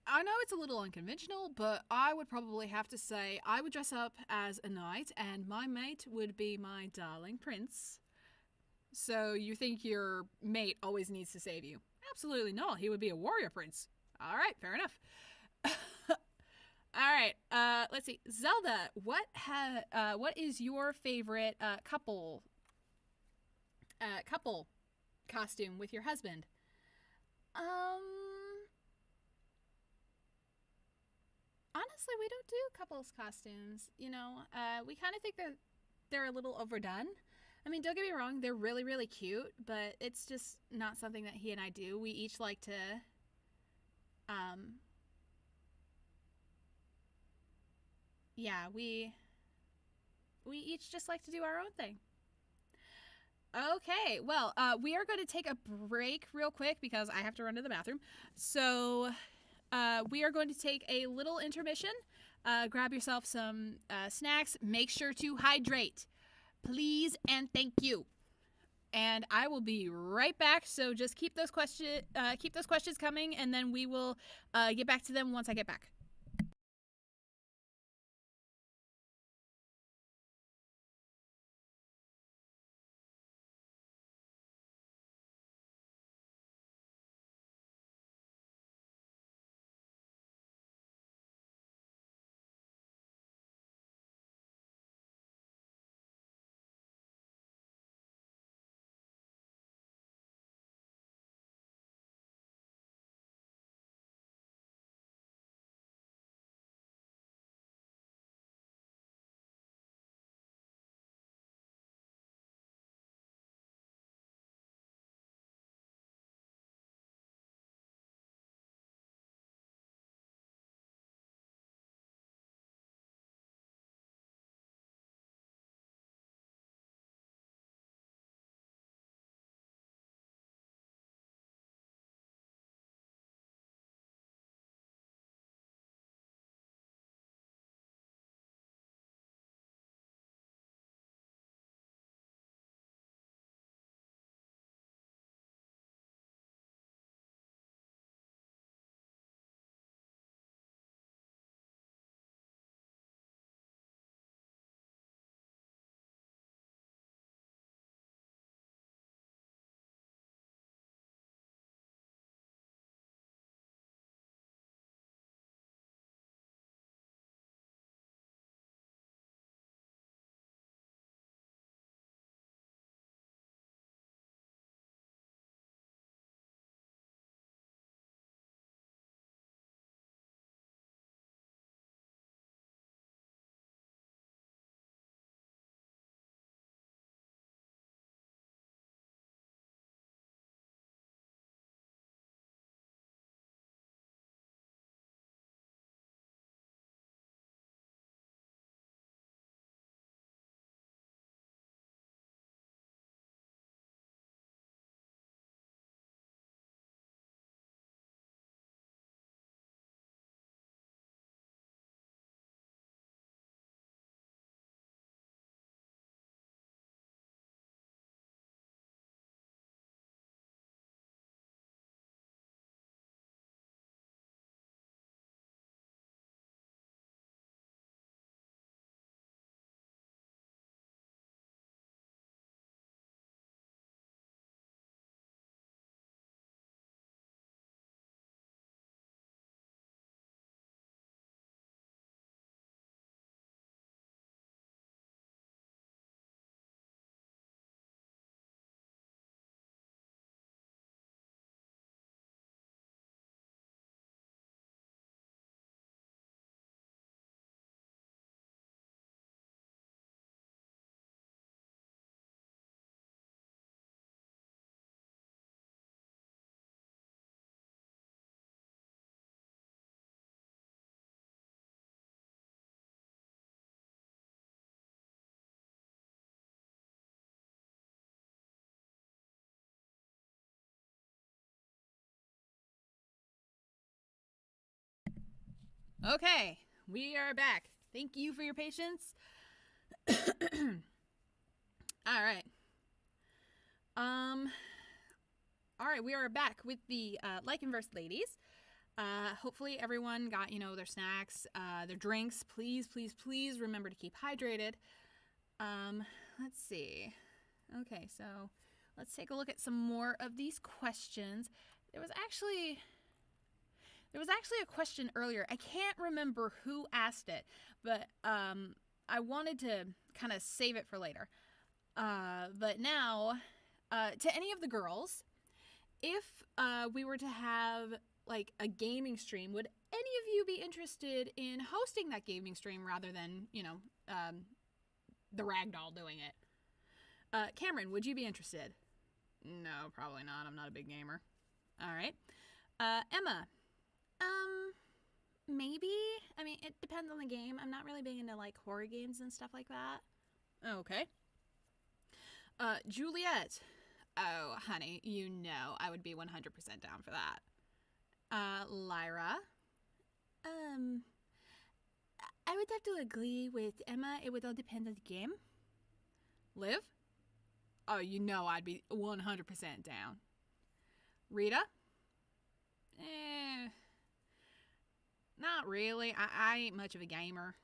I know it's a little unconventional, but I would probably have to say I would dress up as a knight and my mate would be my darling prince. So you think your mate always needs to save you? Absolutely not. He would be a warrior prince. All right, fair enough. All right. Let's see. Zelda, what is your favorite couple costume with your husband? Um, Honestly, we don't do couples costumes. We kind of think that they're a little overdone. I mean, don't get me wrong, they're really, really cute, but it's just not something that he and I do. We each like to, um, yeah, we each just like to do our own thing. Okay, well, we are going to take a break real quick because I have to run to the bathroom. So, we are going to take a little intermission. Grab yourself some snacks. Make sure to hydrate, please, and thank you. And I will be right back. So just keep those questions coming, and then we will get back to them once I get back. Okay, we are back. Thank you for your patience. All right. All right, we are back with the like and verse ladies. Hopefully everyone got, their snacks, their drinks. Please, please, please remember to keep hydrated. Let's see. Okay, so let's take a look at some more of these questions. There was actually a question earlier. I can't remember who asked it, but I wanted to kind of save it for later. But now, to any of the girls, if we were to have like a gaming stream, would any of you be interested in hosting that gaming stream rather than, the ragdoll doing it? Cameron, would you be interested? No, probably not. I'm not a big gamer. All right. Emma. Maybe. I mean, it depends on the game. I'm not really big into like horror games and stuff like that. Okay. Juliet. Oh, honey, I would be 100% down for that. Lyra. I would have to agree with Emma. It would all depend on the game. Liv. Oh, I'd be 100% down. Rita. Not really. I ain't much of a gamer.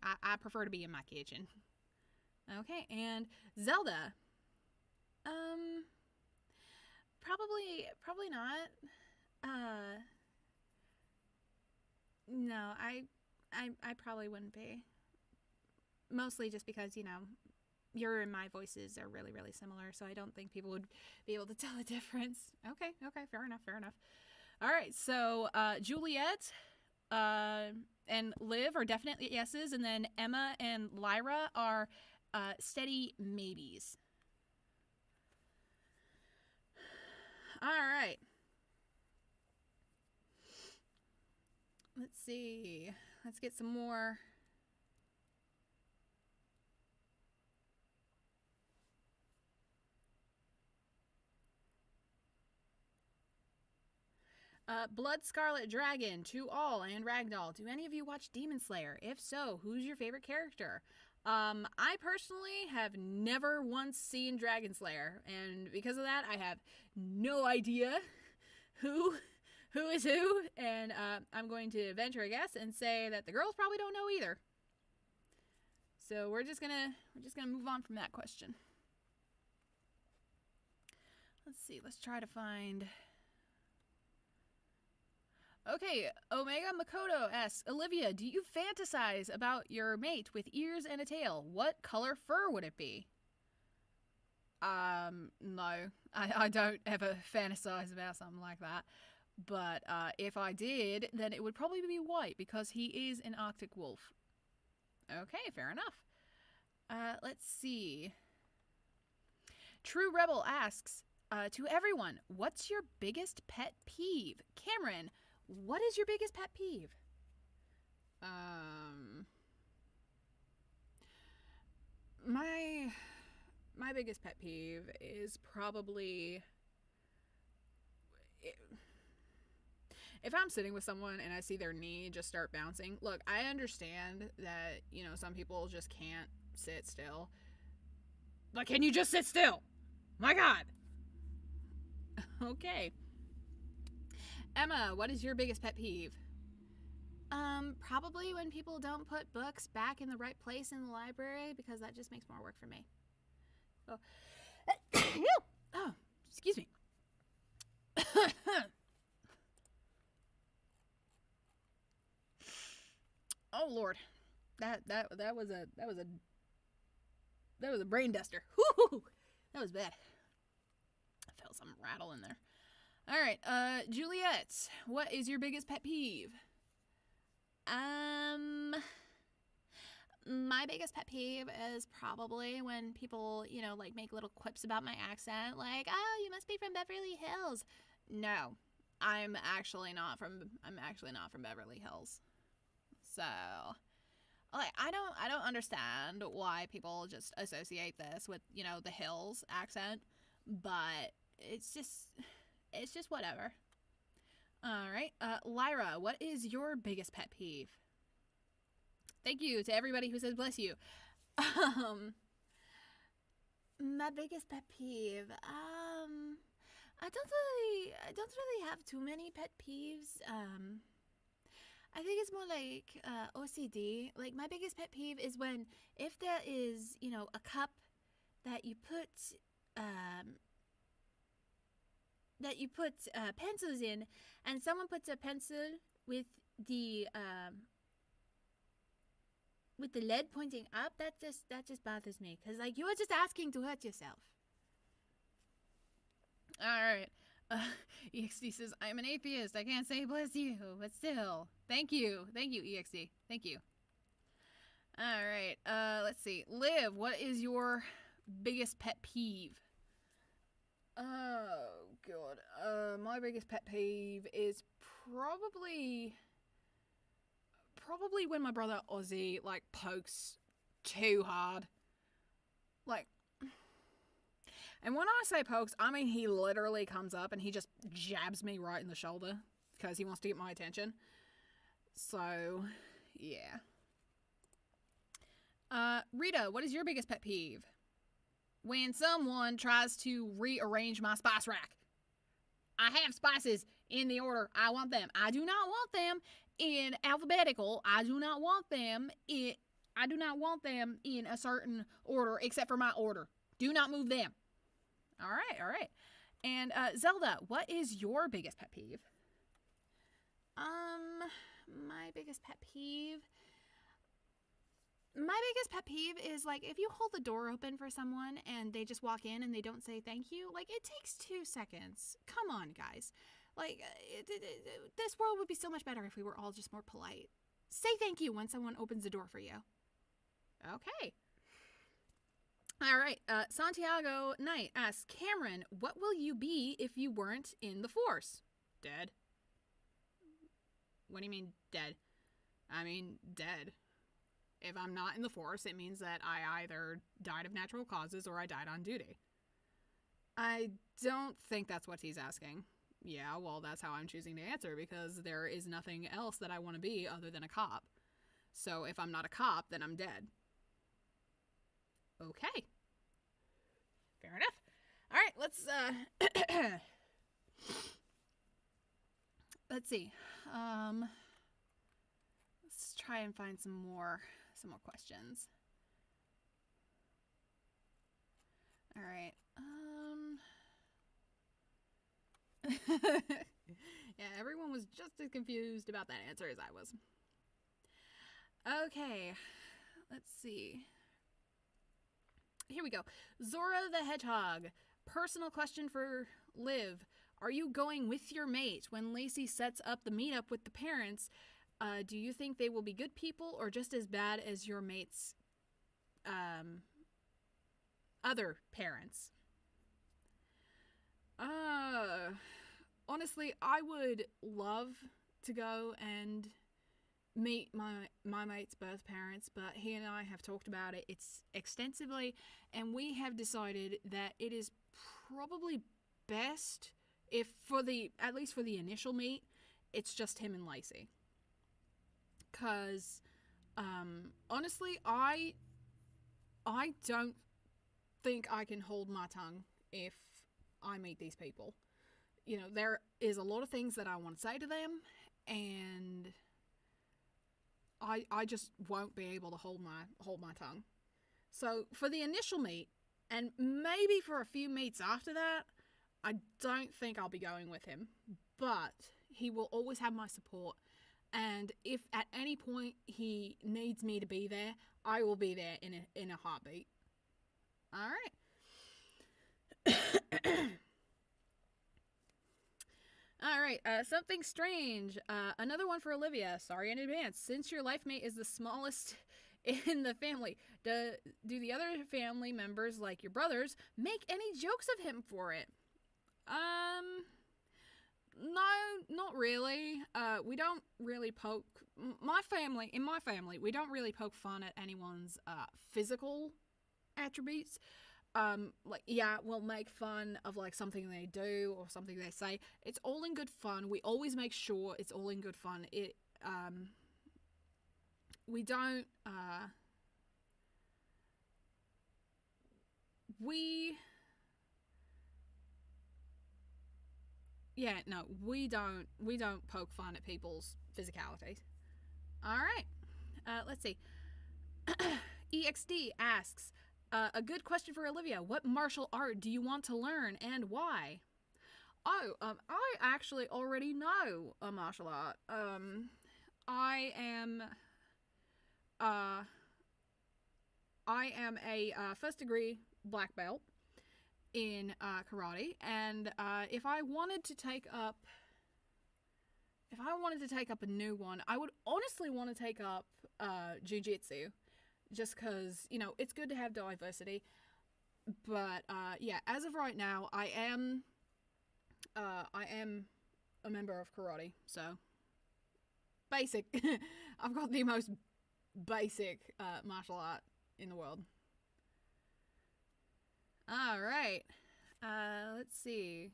I prefer to be in my kitchen. Okay, and Zelda. Probably not. No, I probably wouldn't be. Mostly just because, your and my voices are really, really similar, so I don't think people would be able to tell the difference. Okay, fair enough. All right, so Juliet and Liv are definitely yeses, and then Emma and Lyra are steady maybes. All right. Let's see. Let's get some more. Blood Scarlet Dragon to all and Ragdoll. Do any of you watch Demon Slayer? If so, who's your favorite character? I personally have never once seen Dragon Slayer, and because of that, I have no idea who is who, and I'm going to venture a guess and say that the girls probably don't know either. So we're just gonna move on from that question. Let's see. Let's try to find. Okay, Omega Makoto asks, Olivia, do you fantasize about your mate with ears and a tail? What color fur would it be? No. I don't ever fantasize about something like that. But if I did, then it would probably be white because he is an Arctic wolf. Okay, fair enough. Let's see. True Rebel asks, to everyone, what's your biggest pet peeve? Cameron, what is your biggest pet peeve? My biggest pet peeve is probably if I'm sitting with someone and I see their knee just start bouncing. Look, I understand that, some people just can't sit still. But can you just sit still? My God. Okay. Emma, what is your biggest pet peeve? Probably when people don't put books back in the right place in the library, because that just makes more work for me. Oh, oh, excuse me. Oh Lord, that was a brain duster. Whoo, that was bad. I felt some rattle in there. All right, Juliet, what is your biggest pet peeve? My biggest pet peeve is probably when people, like make little quips about my accent, like, oh, you must be from Beverly Hills. No, I'm actually not from Beverly Hills. So, like, I don't understand why people just associate this with, the Hills accent, but it's just whatever. All right. Lyra, what is your biggest pet peeve? Thank you to everybody who says bless you. My biggest pet peeve. I don't really have too many pet peeves. I think it's more like OCD. Like my biggest pet peeve is when if there is, a cup that you put pencils in, and someone puts a pencil with the lead pointing up, that just bothers me, because like you are just asking to hurt yourself. All right. EXD says, I'm an atheist. I can't say bless you, but still. Thank you. Thank you, EXD. Thank you. All right. Let's see. Liv, what is your biggest pet peeve? Oh, God. My biggest pet peeve is probably when my brother Ozzy, like, pokes too hard. Like, and when I say pokes, I mean he literally comes up and he just jabs me right in the shoulder because he wants to get my attention. So, yeah. Rita, what is your biggest pet peeve? When someone tries to rearrange my spice rack. I have spices in the order I want them. I do not want them in alphabetical. I do not want them in a certain order except for my order. Do not move them. All right. And Zelda, what is your biggest pet peeve? My biggest pet peeve. My biggest pet peeve is like if you hold the door open for someone and they just walk in and they don't say thank you. Like it takes 2 seconds. Come on, guys. Like this world would be so much better if we were all just more polite. Say thank you when someone opens the door for you. Okay. All right. Santiago Knight asks, Cameron, what will you be if you weren't in the Force? Dead. What do you mean dead? I mean dead. If I'm not in the Force, it means that I either died of natural causes or I died on duty. I don't think that's what he's asking. Yeah, well, that's how I'm choosing to answer because there is nothing else that I want to be other than a cop. So if I'm not a cop, then I'm dead. Okay. Fair enough. All right, let's see. Let's try and find some more questions. All right. Yeah, everyone was just as confused about that answer as I was. Okay. Let's see. Here we go. Zora the Hedgehog. Personal question for Liv. Are you going with your mate when Lacey sets up the meetup with the parents? Do you think they will be good people or just as bad as your mate's other parents? Honestly, I would love to go and meet my mate's birth parents, but he and I have talked about it extensively, and we have decided that it is probably best if at least for the initial meet, it's just him and Lacey. Cause honestly, I don't think I can hold my tongue if I meet these people. You know, there is a lot of things that I want to say to them, and I just won't be able to hold my tongue. So for the initial meet, and maybe for a few meets after that, I don't think I'll be going with him. But he will always have my support. And if at any point he needs me to be there, I will be there in a heartbeat. All right. All right. Something strange. Another one for Olivia. Sorry in advance. Since your life mate is the smallest in the family, do the other family members, like your brothers, make any jokes of him for it? No, not really. We don't really poke... In my family, we don't really poke fun at anyone's physical attributes. like, yeah, we'll make fun of like something they do or something they say. It's all in good fun. We always make sure it's all in good fun. We don't, we, yeah, no, we don't poke fun at people's physicalities. All right, let's see. EXD asks, a good question for Olivia. What martial art do you want to learn and why? Oh, I actually already know a martial art. I am, uh, I am a first degree black belt in karate, and if I wanted to take up a new one, I would honestly want to take up jiu-jitsu, just because, you know, it's good to have diversity. But yeah, as of right now, I am a member of karate, so basic. I've got the most basic martial art in the world. All right, let's see.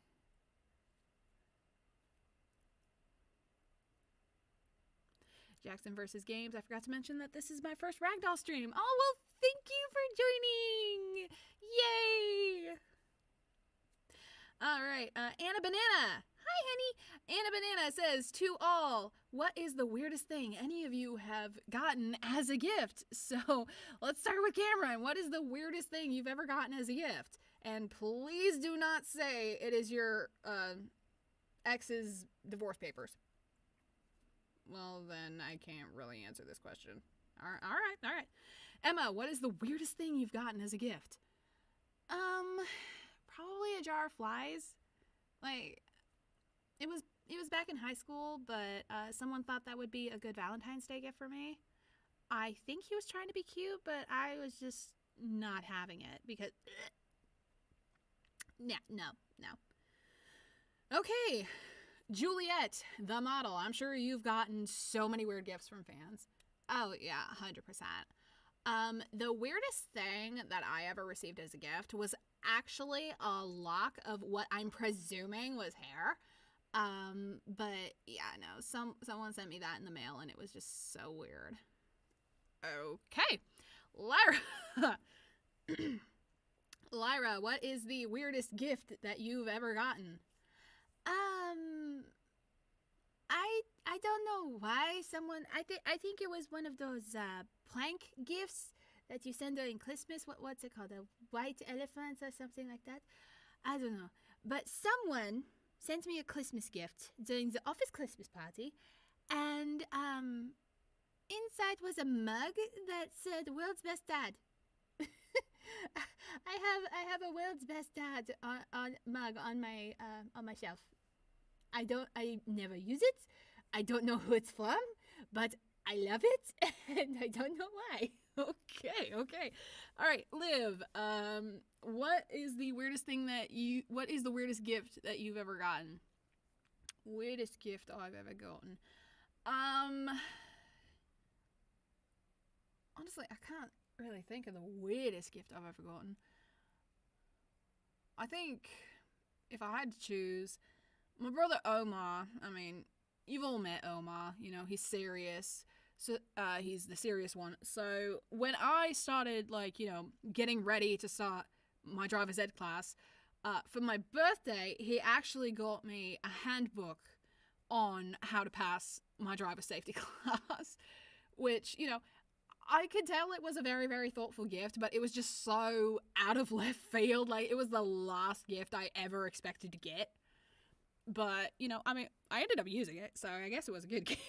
Jackson versus Games. I forgot to mention that this is my first Ragdoll stream. Oh, well, thank you for joining. Yay. All right, Anna Banana. Hi, honey. Anna Banana says, to all, what is the weirdest thing any of you have gotten as a gift? So let's start with Cameron. What is the weirdest thing you've ever gotten as a gift? And please do not say it is your ex's divorce papers. Well, then I can't really answer this question. All right. Emma, what is the weirdest thing you've gotten as a gift? Probably a jar of flies. Like, it was back in high school, but someone thought that would be a good Valentine's Day gift for me. I think he was trying to be cute, but I was just not having it because no. Okay. Juliet, the model. I'm sure you've gotten so many weird gifts from fans. Oh, yeah, 100%. The weirdest thing that I ever received as a gift was actually a lock of what I'm presuming was hair. But yeah, no, someone sent me that in the mail and it was just so weird. Okay. Lyra. Lyra, what is the weirdest gift that you've ever gotten? I don't know why someone, I think it was one of those plank gifts that you send during Christmas. What's it called? A white elephant or something like that? I don't know. But someone sent me a Christmas gift during the office Christmas party, and inside was a mug that said "World's Best Dad." I have a "World's Best Dad" on mug on my shelf. I never use it. I don't know who it's from, but I love it, and I don't know why. Okay. All right, Liv, what is the weirdest gift that you've ever gotten? Weirdest gift I've ever gotten. Honestly, I can't really think of the weirdest gift I've ever gotten. I think if I had to choose, my brother Omar, I mean, you've all met Omar, you know, he's serious. So he's the serious one. So when I started, like, you know, getting ready to start my driver's ed class, for my birthday, he actually got me a handbook on how to pass my driver's safety class, which, you know, I could tell it was a very, very thoughtful gift, but it was just so out of left field. Like, it was the last gift I ever expected to get. But, you know, I mean, I ended up using it, so I guess it was a good gift.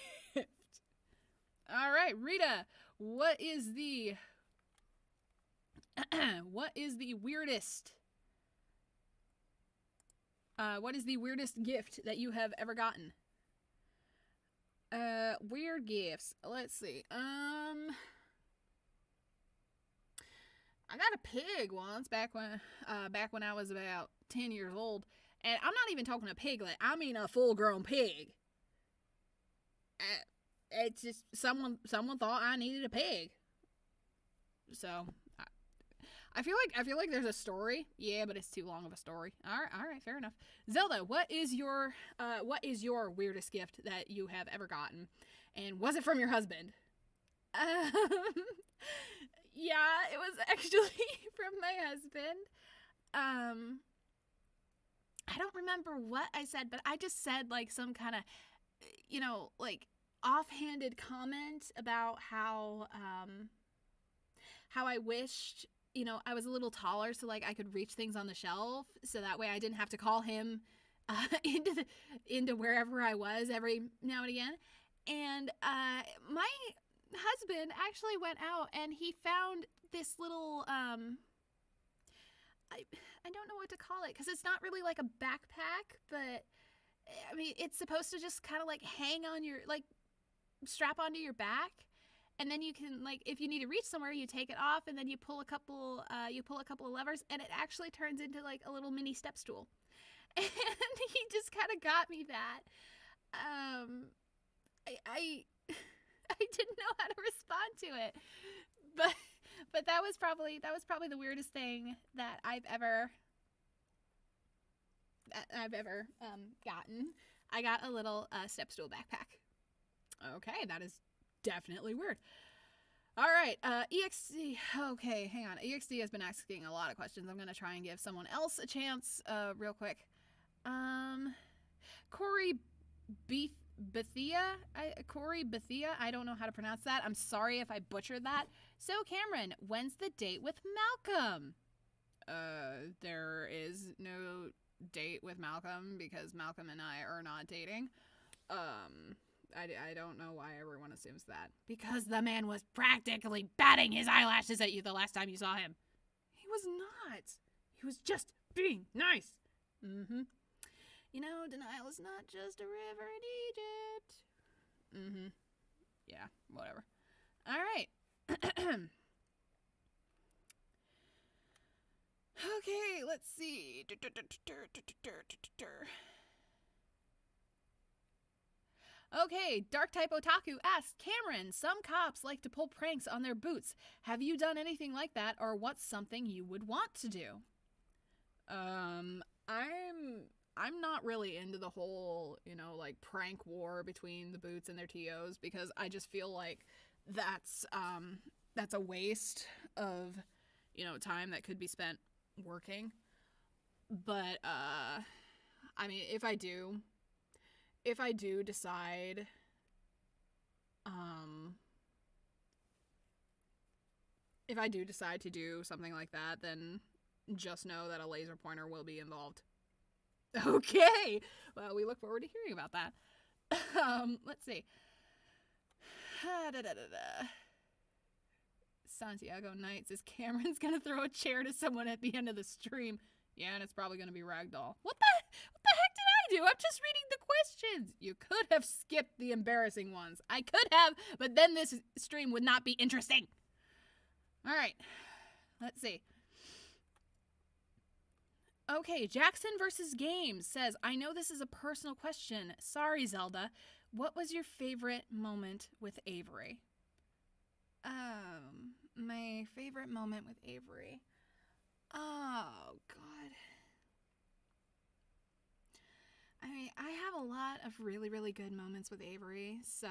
All right, Rita, what is the weirdest gift that you have ever gotten? Weird gifts. Let's see. I got a pig once back when I was about 10 years old, and I'm not even talking a piglet. I mean a full-grown pig. It's just someone thought I needed a pig, so I feel like there's a story. Yeah, but it's too long of a story. All right, fair enough. Zelda, what is your weirdest gift that you have ever gotten, and was it from your husband? Um, yeah, it was actually from my husband. I don't remember what I said, but I just said like some kind of, like offhanded comment about how I wished, I was a little taller so like I could reach things on the shelf, so that way I didn't have to call him into wherever I was every now and again. And my husband actually went out and he found this little I don't know what to call it, because it's not really like a backpack, but I mean it's supposed to just kind of like hang on your, like, strap onto your back, and then you can, like, if you need to reach somewhere, you take it off and then you pull a couple of levers, and it actually turns into like a little mini step stool. And he just kind of got me that. I didn't know how to respond to it, but that was probably the weirdest thing that I've ever gotten. I got a little step stool backpack. Okay, that is definitely weird. All right, EXD. Okay, hang on. EXD has been asking a lot of questions. I'm gonna try and give someone else a chance, real quick. Corey Bethia. I don't know how to pronounce that. I'm sorry if I butchered that. So, Cameron, when's the date with Malcolm? There is no date with Malcolm because Malcolm and I are not dating. I don't know why everyone assumes that. Because the man was practically batting his eyelashes at you the last time you saw him. He was not. He was just being nice. Mm-hmm. Denial is not just a river in Egypt. Mm-hmm. Yeah, whatever. All right. Okay, let's see. Okay, Dark Type Otaku asks, Cameron, some cops like to pull pranks on their boots. Have you done anything like that, or what's something you would want to do? I'm not really into the whole, like prank war between the boots and their TOs, because I just feel like that's a waste of, time that could be spent working. But I mean, if I do decide to do something like that, then just know that a laser pointer will be involved. Okay, well, we look forward to hearing about that. Let's see. Santiago Knights is Cameron's gonna throw a chair to someone at the end of the stream. Yeah, and it's probably gonna be Ragdoll. What the heck did I do? I'm just reading the questions. You could have skipped the embarrassing ones. I could have, but then this stream would not be interesting. All right, let's see. Okay, Jackson versus Games says, I know this is a personal question. Sorry, Zelda. What was your favorite moment with Avery? My favorite moment with Avery. Oh, God. I mean, I have a lot of really, really good moments with Avery, so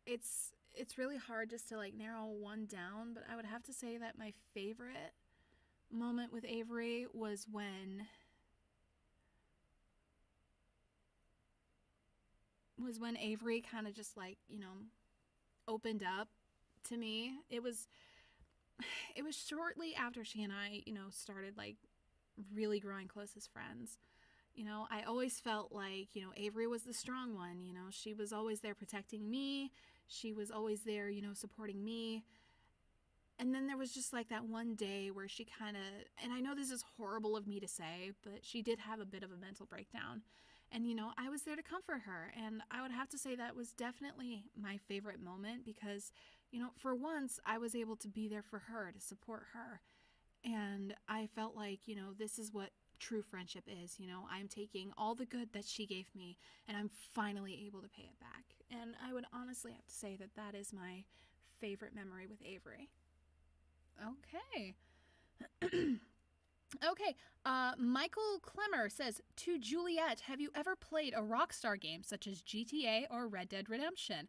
it's really hard just to like narrow one down, but I would have to say that my favorite moment with Avery was when Avery kind of just like, opened up to me. It was shortly after she and I, started like really growing close as friends. I always felt like, Avery was the strong one. She was always there protecting me. She was always there, supporting me. And then there was just like that one day where she kind of, and I know this is horrible of me to say, but she did have a bit of a mental breakdown. And, I was there to comfort her. And I would have to say that was definitely my favorite moment because, for once I was able to be there for her, to support her. And I felt like, this is what true friendship is. I'm taking all the good that she gave me and I'm finally able to pay it back. And I would honestly have to say that that is my favorite memory with Avery. Okay. Okay. Michael Clemmer says, to Juliet, have you ever played a Rockstar game such as GTA or Red Dead Redemption?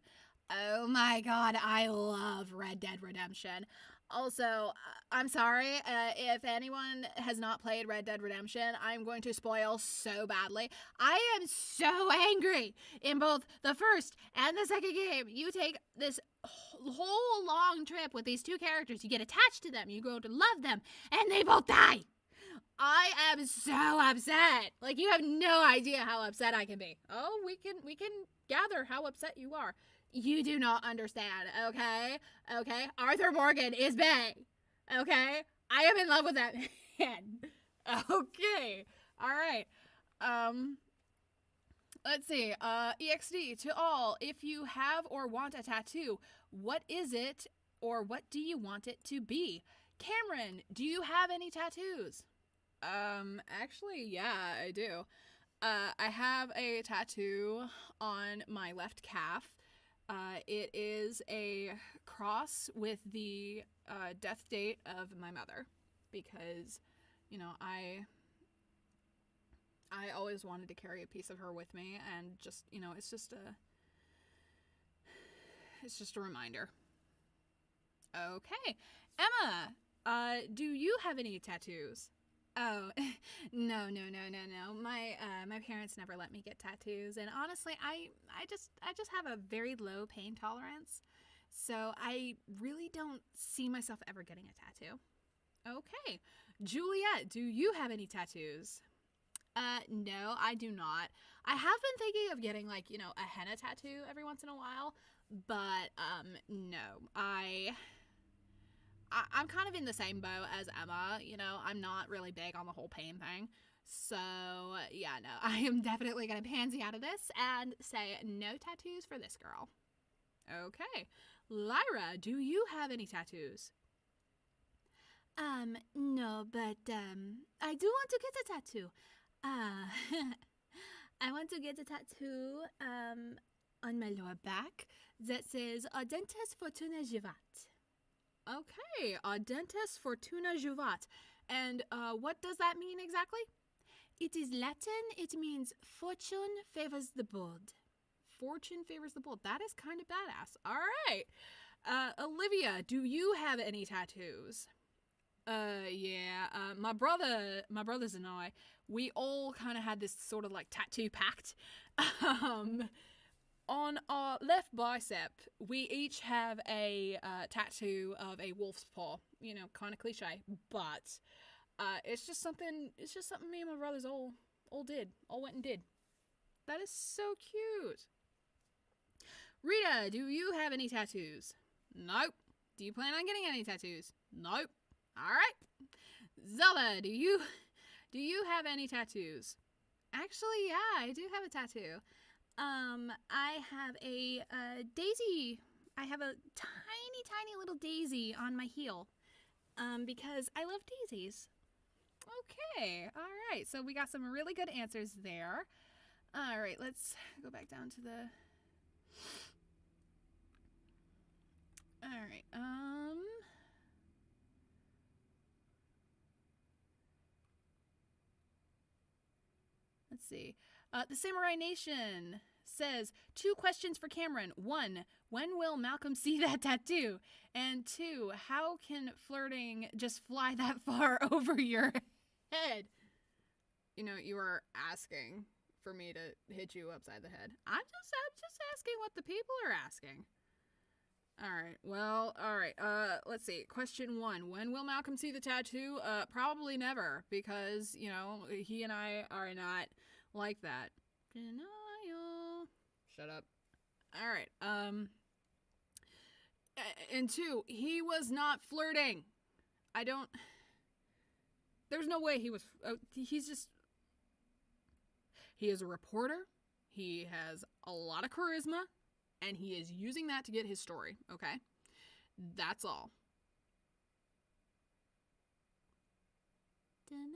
Oh my god, I love Red Dead Redemption. Also, I'm sorry if anyone has not played Red Dead Redemption. I'm going to spoil so badly. I am so angry in both the first and the second game. You take this whole long trip with these two characters. You get attached to them. You grow to love them. And they both die. I am so upset. Like, you have no idea how upset I can be. Oh, we can gather how upset you are. You do not understand, okay? Okay? Arthur Morgan is Bay. Okay? I am in love with that man. Okay. All right. Let's see. EXD to all. If you have or want a tattoo, what is it or what do you want it to be? Cameron, do you have any tattoos? Actually, yeah, I do. I have a tattoo on my left calf. It is a cross with the death date of my mother because, you know, I always wanted to carry a piece of her with me, and just, you know, it's just a reminder. Okay. Emma, do you have any tattoos? Oh, no. My parents never let me get tattoos, and honestly, I just have a very low pain tolerance, so I really don't see myself ever getting a tattoo. Okay. Juliet, do you have any tattoos? No, I do not. I have been thinking of getting, like, you know, a henna tattoo every once in a while, but, no. I'm kind of in the same boat as Emma, you know, I'm not really big on the whole pain thing. So, yeah, no, I am definitely going to pansy out of this and say no tattoos for this girl. Okay. Lyra, do you have any tattoos? No, but, I do want to get a tattoo. I want to get a tattoo, on my lower back that says Audentes Fortuna Juvat. Okay, Audentes Fortuna Juvat. And, what does that mean exactly? It is Latin. It means fortune favors the bold. Fortune favors the bold. That is kind of badass. All right. Olivia, do you have any tattoos? Yeah. My brothers and I, we all kind of had this sort of like tattoo pact. On our left bicep, we each have a tattoo of a wolf's paw. You know, kind of cliche, but it's just something me and my brothers all went and did. That is so cute. Rita, do you have any tattoos? Nope. Do you plan on getting any tattoos? Nope. All right. Zelda, do you have any tattoos? Actually, yeah, I do have a tattoo. I have a daisy. I have a tiny little daisy on my heel. Because I love daisies. Okay. All right. So we got some really good answers there. All right, let's go back down to the All right. Let's see. The Samurai Nation says 2 questions for Cameron. 1, when will Malcolm see that tattoo? And 2, how can flirting just fly that far over your head? You know, you are asking for me to hit you upside the head. I'm just asking what the people are asking. All right. Well, all right. Let's see. Question 1. When will Malcolm see the tattoo? Probably never, because, you know, he and I are not like that. Denial. Shut up. All right. And 2, he was not flirting. There's no way he was. He is a reporter. He has a lot of charisma. And he is using that to get his story, okay? That's all. Denial.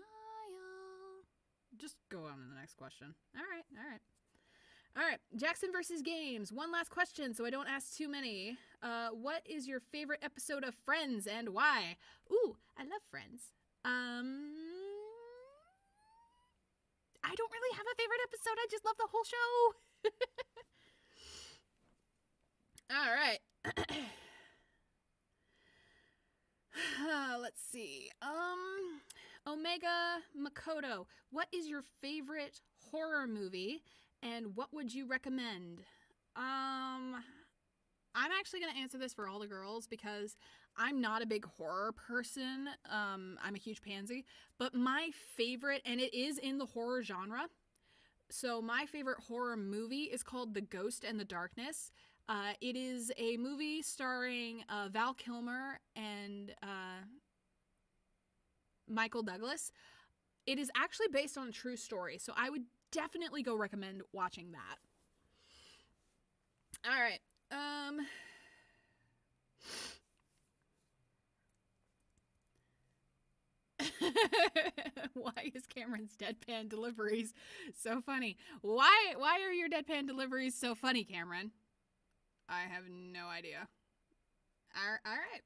Just go on to the next question. All right. All right, Jackson versus Games. One last question, so I don't ask too many. What is your favorite episode of Friends and why? Ooh, I love Friends. I don't really have a favorite episode. I just love the whole show. All right. Let's see. Omega Makoto, what is your favorite horror movie and what would you recommend? I'm actually going to answer this for all the girls because I'm not a big horror person. I'm a huge pansy, but my favorite, and it is in the horror genre. So my favorite horror movie is called The Ghost and the Darkness. It is a movie starring Val Kilmer and Michael Douglas. It is actually based on a true story, so I would definitely go recommend watching that. All right. Why is Cameron's deadpan deliveries so funny? Why are your deadpan deliveries so funny, Cameron? I have no idea. All right.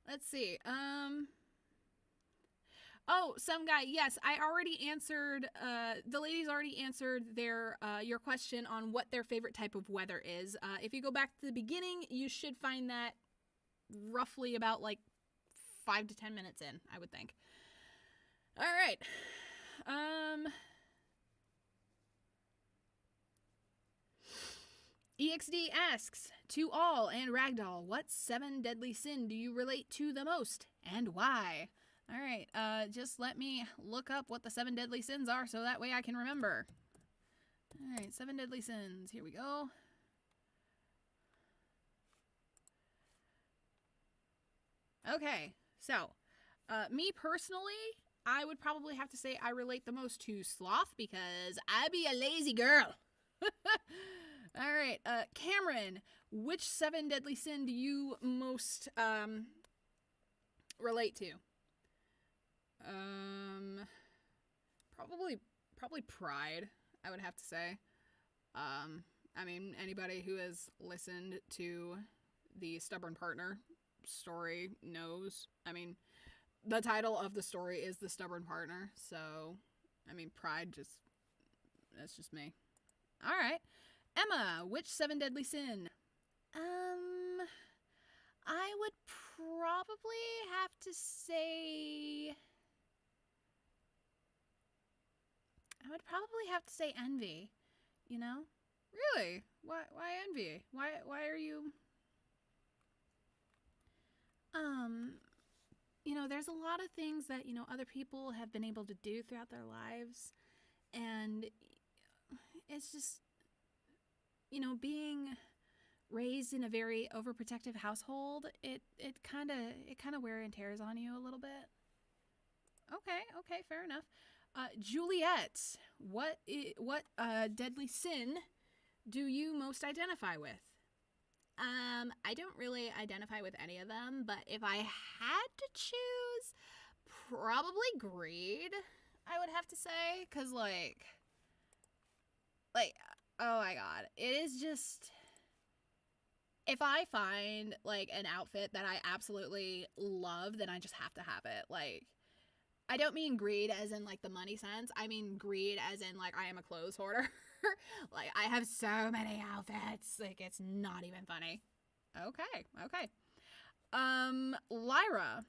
Let's see. Oh, some guy. Yes, I already answered. The ladies already answered your question on what their favorite type of weather is. If you go back to the beginning, you should find that roughly about like 5 to 10 minutes in, I would think. All right. EXD asks, to all and Ragdoll, what 7 deadly sin do you relate to the most and why? All right, just let me look up what the 7 deadly sins are so that way I can remember. All right, 7 deadly sins. Here we go. Okay, so me personally, I would probably have to say I relate the most to sloth because I be a lazy girl. All right, Cameron, which 7 deadly sin do you most relate to? Probably pride, I would have to say. I mean, anybody who has listened to the Stubborn Partner story knows. I mean, the title of the story is The Stubborn Partner, so, I mean, pride that's just me. All right. Emma, which 7 deadly sin? I would probably have to say... envy, you know? Really? Why envy? Why are you... You know, there's a lot of things that, you know, other people have been able to do throughout their lives, and it's just, you know, being raised in a very overprotective household, it kind of wear and tears on you a little bit. Okay, fair enough. Juliet, what deadly sin do you most identify with? I don't really identify with any of them, but if I had to choose, probably greed, I would have to say, because, like, oh my god, it is just, if I find, like, an outfit that I absolutely love, then I just have to have it. Like, I don't mean greed as in, like, the money sense, I mean greed as in, like, I am a clothes hoarder. Like, I have so many outfits, like, it's not even funny. Okay. Lyra.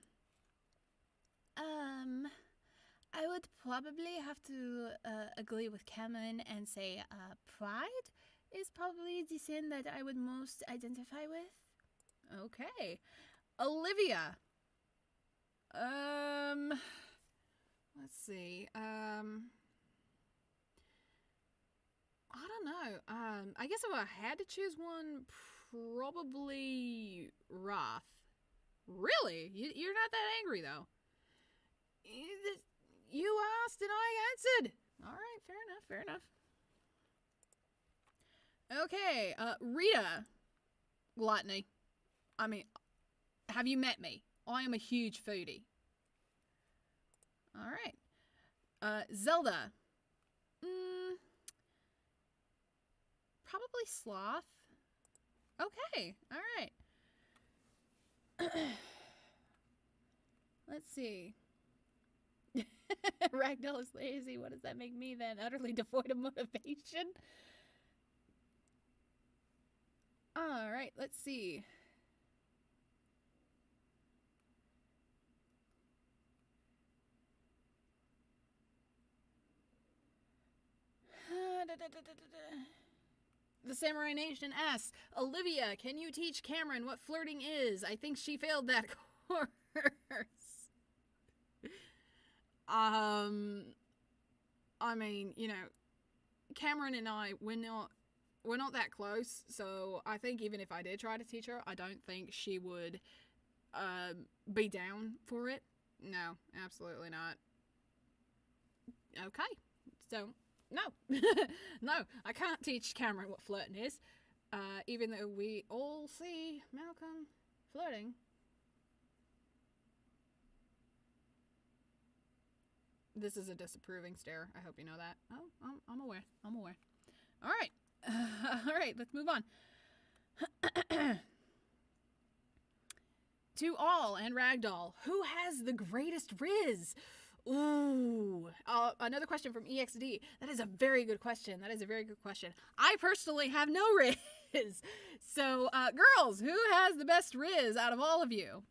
I would probably have to agree with Cameron and say pride is probably the sin that I would most identify with. Okay. Olivia. Let's see. I don't know. I guess if I had to choose one, probably wrath. Really? You're not that angry, though. You asked and I answered. All right, fair enough. Okay, Rita. Gluttony. I mean, have you met me? I am a huge foodie. All right. Zelda. Probably sloth. Okay, all right. Let's see. Ragdoll is lazy. What does that make me then? Utterly devoid of motivation? All right, let's see. The Samurai Nation asks, Olivia, can you teach Cameron what flirting is? I think she failed that course. I mean, you know, Cameron and I, we're not that close, so I think even if I did try to teach her, I don't think she would be down for it. No, absolutely not. Okay, so no. No, I can't teach Cameron what flirting is, even though we all see Malcolm flirting. This is a disapproving stare. I hope you know that. Oh, I'm aware. I'm aware. All right. All right, let's move on. To all and Ragdoll, who has the greatest Riz? Ooh. Another question from EXD. That is a very good question. That is a very good question. I personally have no Riz. So, girls, who has the best Riz out of all of you?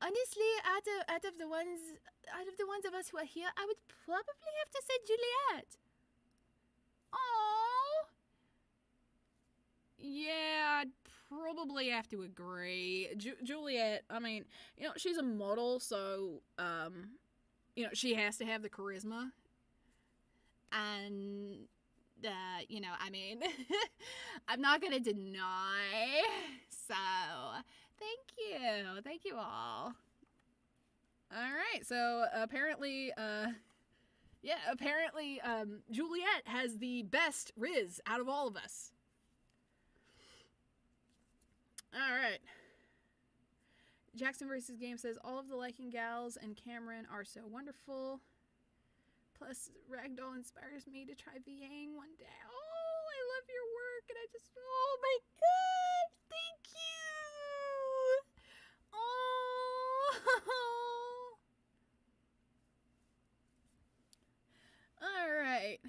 Honestly, out of the ones of us who are here, I would probably have to say Juliet. Oh. Yeah, I'd probably have to agree. Juliet, I mean, you know, she's a model, so, you know, she has to have the charisma. And, you know, I mean, I'm not gonna deny. So, thank you. Thank you all. All right, so apparently, Juliet has the best Riz out of all of us. All right. Jackson versus Game says, all of the liking gals and Cameron are so wonderful. Plus, Ragdoll inspires me to try VAing one day. Oh, I love your work, and I just, oh my god, thank you. Oh. All right.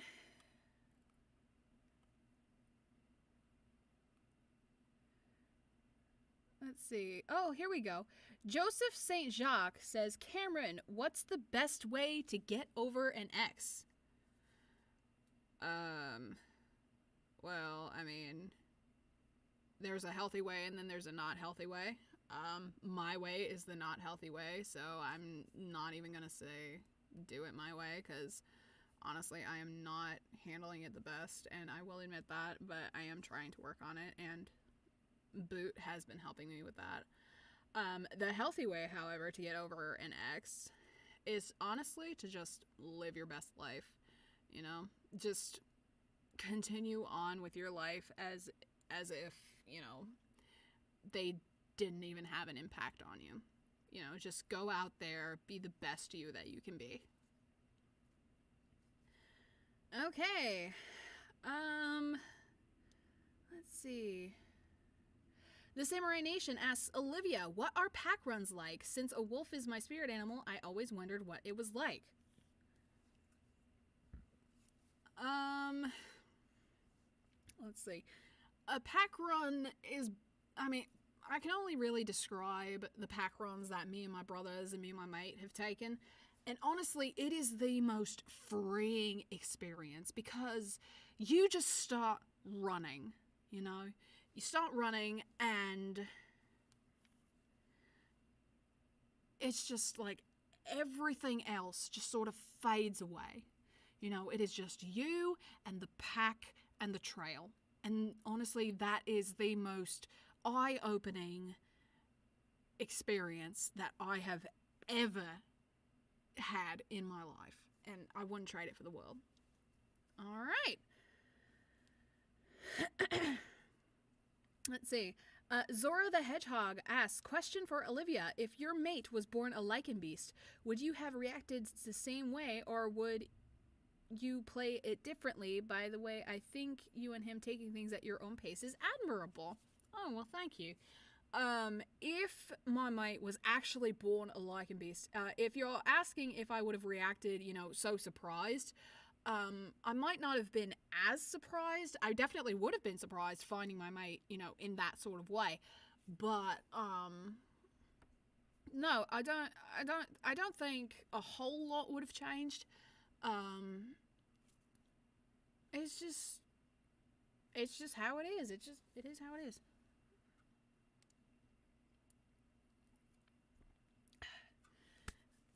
Let's see. Oh, here we go. Joseph St. Jacques says, Cameron, what's the best way to get over an ex? Well, I mean, there's a healthy way and then there's a not healthy way. My way is the not healthy way, so I'm not even gonna say do it my way, because honestly, I am not handling it the best, and I will admit that, but I am trying to work on it, and Boot has been helping me with that. The healthy way, however, to get over an ex is honestly to just live your best life. You know, just continue on with your life as if, you know, they didn't even have an impact on you. You know, just go out there, be the best you that you can be. Okay. Let's see. The Samurai Nation asks, Olivia, what are pack runs like? Since a wolf is my spirit animal, I always wondered what it was like. Let's see. A pack run is, I mean, I can only really describe the pack runs that me and my brothers and me and my mate have taken. And honestly, it is the most freeing experience because you just start running, you know? You start running and it's just like everything else just sort of fades away. You know, it is just you and the pack and the trail. And honestly, that is the most eye-opening experience that I have ever had in my life. And I wouldn't trade it for the world. All right. Let's see. Zora the Hedgehog asks, question for Olivia. If your mate was born a lichen beast, would you have reacted the same way, or would you play it differently. By the way, I think you and him taking things at your own pace is admirable. Oh, well, thank you. If my mate was actually born a lichen beast, if you're asking if I would have reacted, so surprised, I might not have been as surprised. I definitely would have been surprised finding my mate, in that sort of way. But, no, I don't think a whole lot would have changed. It's just how it is. It is how it is.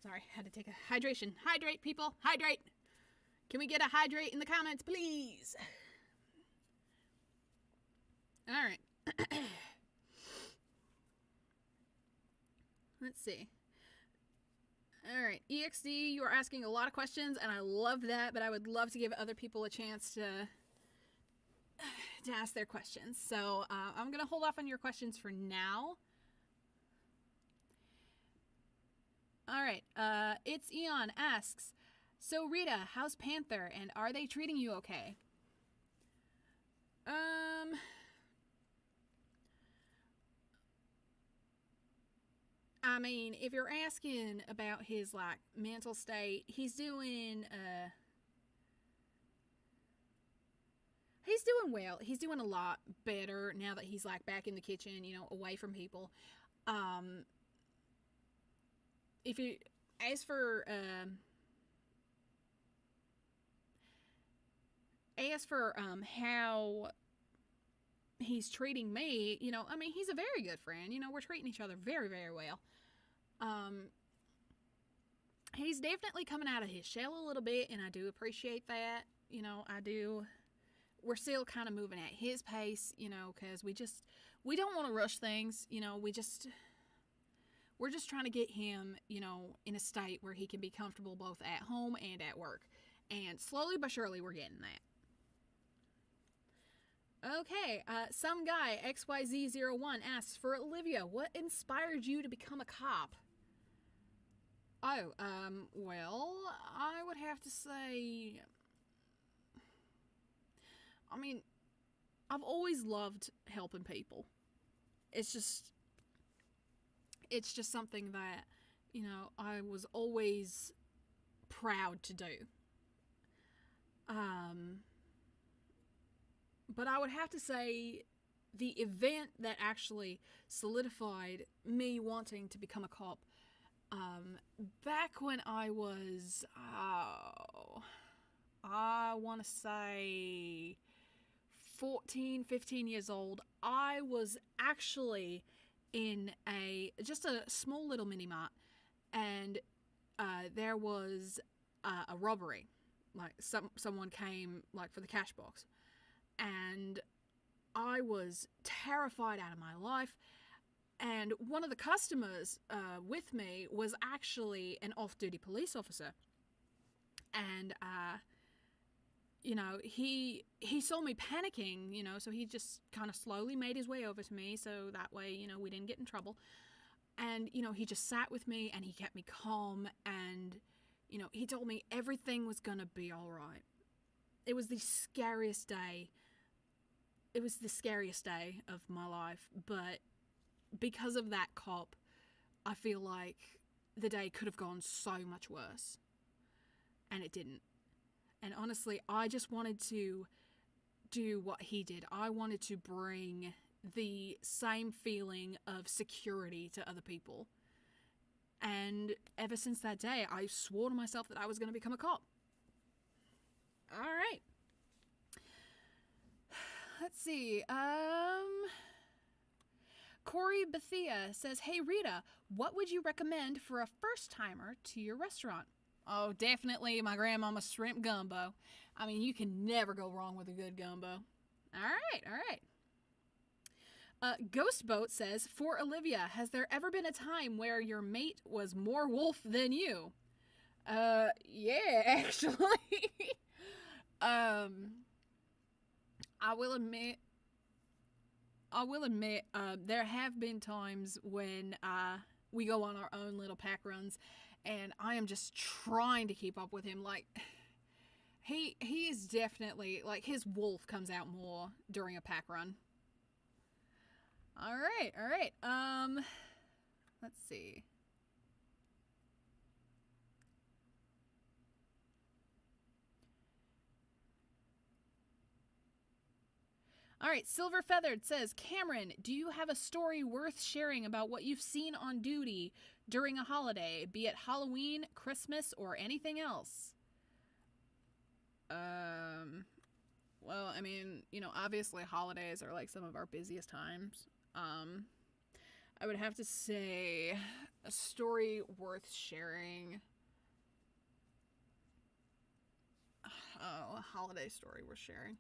Sorry, had to take a hydration. Hydrate, people. Hydrate. Can we get a hydrate in the comments, please? All right. Let's see. All right. EXD, you are asking a lot of questions, and I love that, but I would love to give other people a chance to ask their questions. So I'm going to hold off on your questions for now. All right. It's Eon asks, so Rita, how's Panther, and are they treating you okay? I mean, if you're asking about his, mental state, he's doing well. He's doing a lot better now that he's, back in the kitchen, away from people. As for how he's treating me, I mean, he's a very good friend. We're treating each other very, very well. He's definitely coming out of his shell a little bit, and I do appreciate that. I do. We're still kind of moving at his pace, because we don't want to rush things. We're just trying to get him, in a state where he can be comfortable both at home and at work. And slowly but surely, we're getting that. Okay, some guy, XYZ01, asks, for Olivia, what inspired you to become a cop? Oh, well, I would have to say, I mean, I've always loved helping people. It's just something that, I was always proud to do. But I would have to say the event that actually solidified me wanting to become a cop, back when I was, I want to say 14, 15 years old, I was actually in just a small little mini mart, and there was a robbery. Someone came for the cash box, and I was terrified out of my life. And one of the customers with me was actually an off-duty police officer, and he saw me panicking, so he just kind of slowly made his way over to me, so that way, we didn't get in trouble. And, he just sat with me, and he kept me calm, and, he told me everything was gonna be all right. It was the scariest day. It was the scariest day of my life, but because of that cop, I feel like the day could have gone so much worse, and it didn't. And honestly, I just wanted to do what he did. I wanted to bring the same feeling of security to other people. And ever since that day, I swore to myself that I was going to become a cop. All right. Let's see. Corey Bethia says, hey, Rita, what would you recommend for a first-timer to your restaurant? Oh, definitely my grandmama's shrimp gumbo. I mean, you can never go wrong with a good gumbo. All right. Ghost Boat says, for Olivia, has there ever been a time where your mate was more wolf than you? Yeah, actually. I will admit, there have been times when we go on our own little pack runs, and I am just trying to keep up with him. He is definitely, like, his wolf comes out more during a pack run. All right. Let's see. All right, Silver Feathered says, Cameron, do you have a story worth sharing about what you've seen on duty during a holiday, be it Halloween, Christmas, or anything else? Well, I mean, you know, obviously holidays are like some of our busiest times. I would have to say a story worth sharing. Oh, a holiday story worth sharing.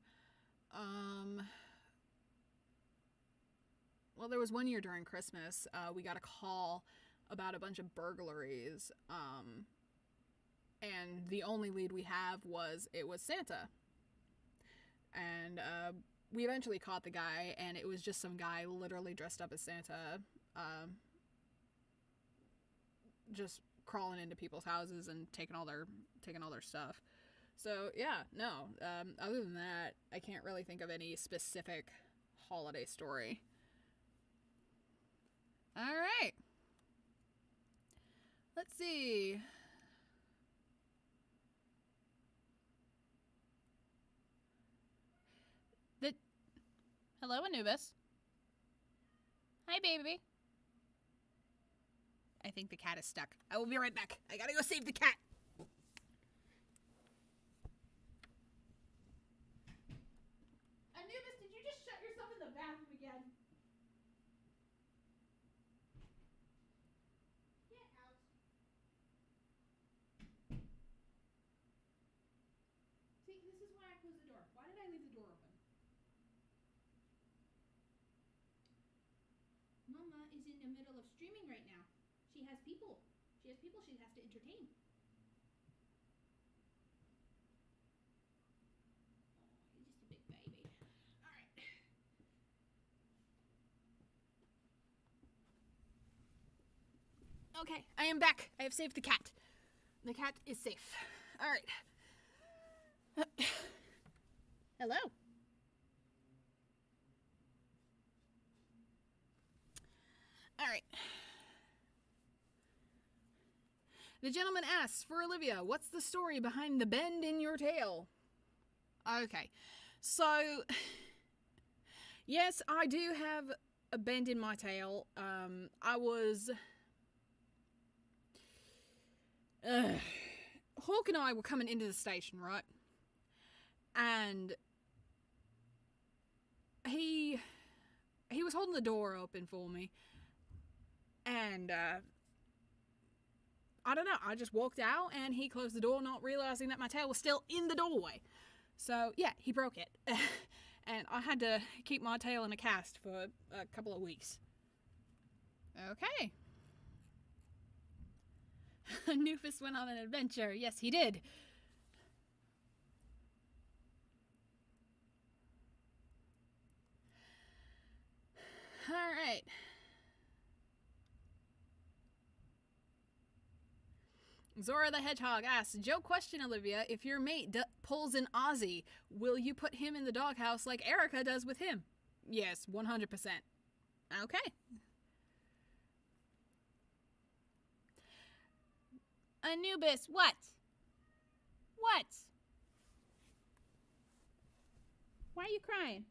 Well, there was one year during Christmas, we got a call about a bunch of burglaries. And the only lead we have was it was Santa. And we eventually caught the guy, and it was just some guy literally dressed up as Santa, just crawling into people's houses and taking all their stuff. So yeah, no. Other than that, I can't really think of any specific holiday story. All right. Let's see. Hello, Anubis. Hi, baby. I think the cat is stuck. I will be right back. I gotta go save the cat. Anubis, did you just shut yourself in the bathroom again? Get out. See, this is why I closed the door. Why did I leave the door open? Mama is in the middle of streaming right now. She has people. She has to entertain. Oh, you're just a big baby. All right. Okay, I am back. I have saved the cat. The cat is safe. All right. Hello. All right. The gentleman asks for Olivia, what's the story behind the bend in your tail? Okay, so yes, I do have a bend in my tail. Hawk and I were coming into the station, right? And he was holding the door open for me. And I don't know, I just walked out and he closed the door, not realizing that my tail was still in the doorway. So yeah, he broke it. And I had to keep my tail in a cast for a couple of weeks. Okay. Nufus went on an adventure. Yes, he did. All right. Zora the Hedgehog asks, Joe question, Olivia, if your mate pulls an Aussie, will you put him in the doghouse like Erica does with him? Yes, 100%. Okay. Anubis, what? What? Why are you crying?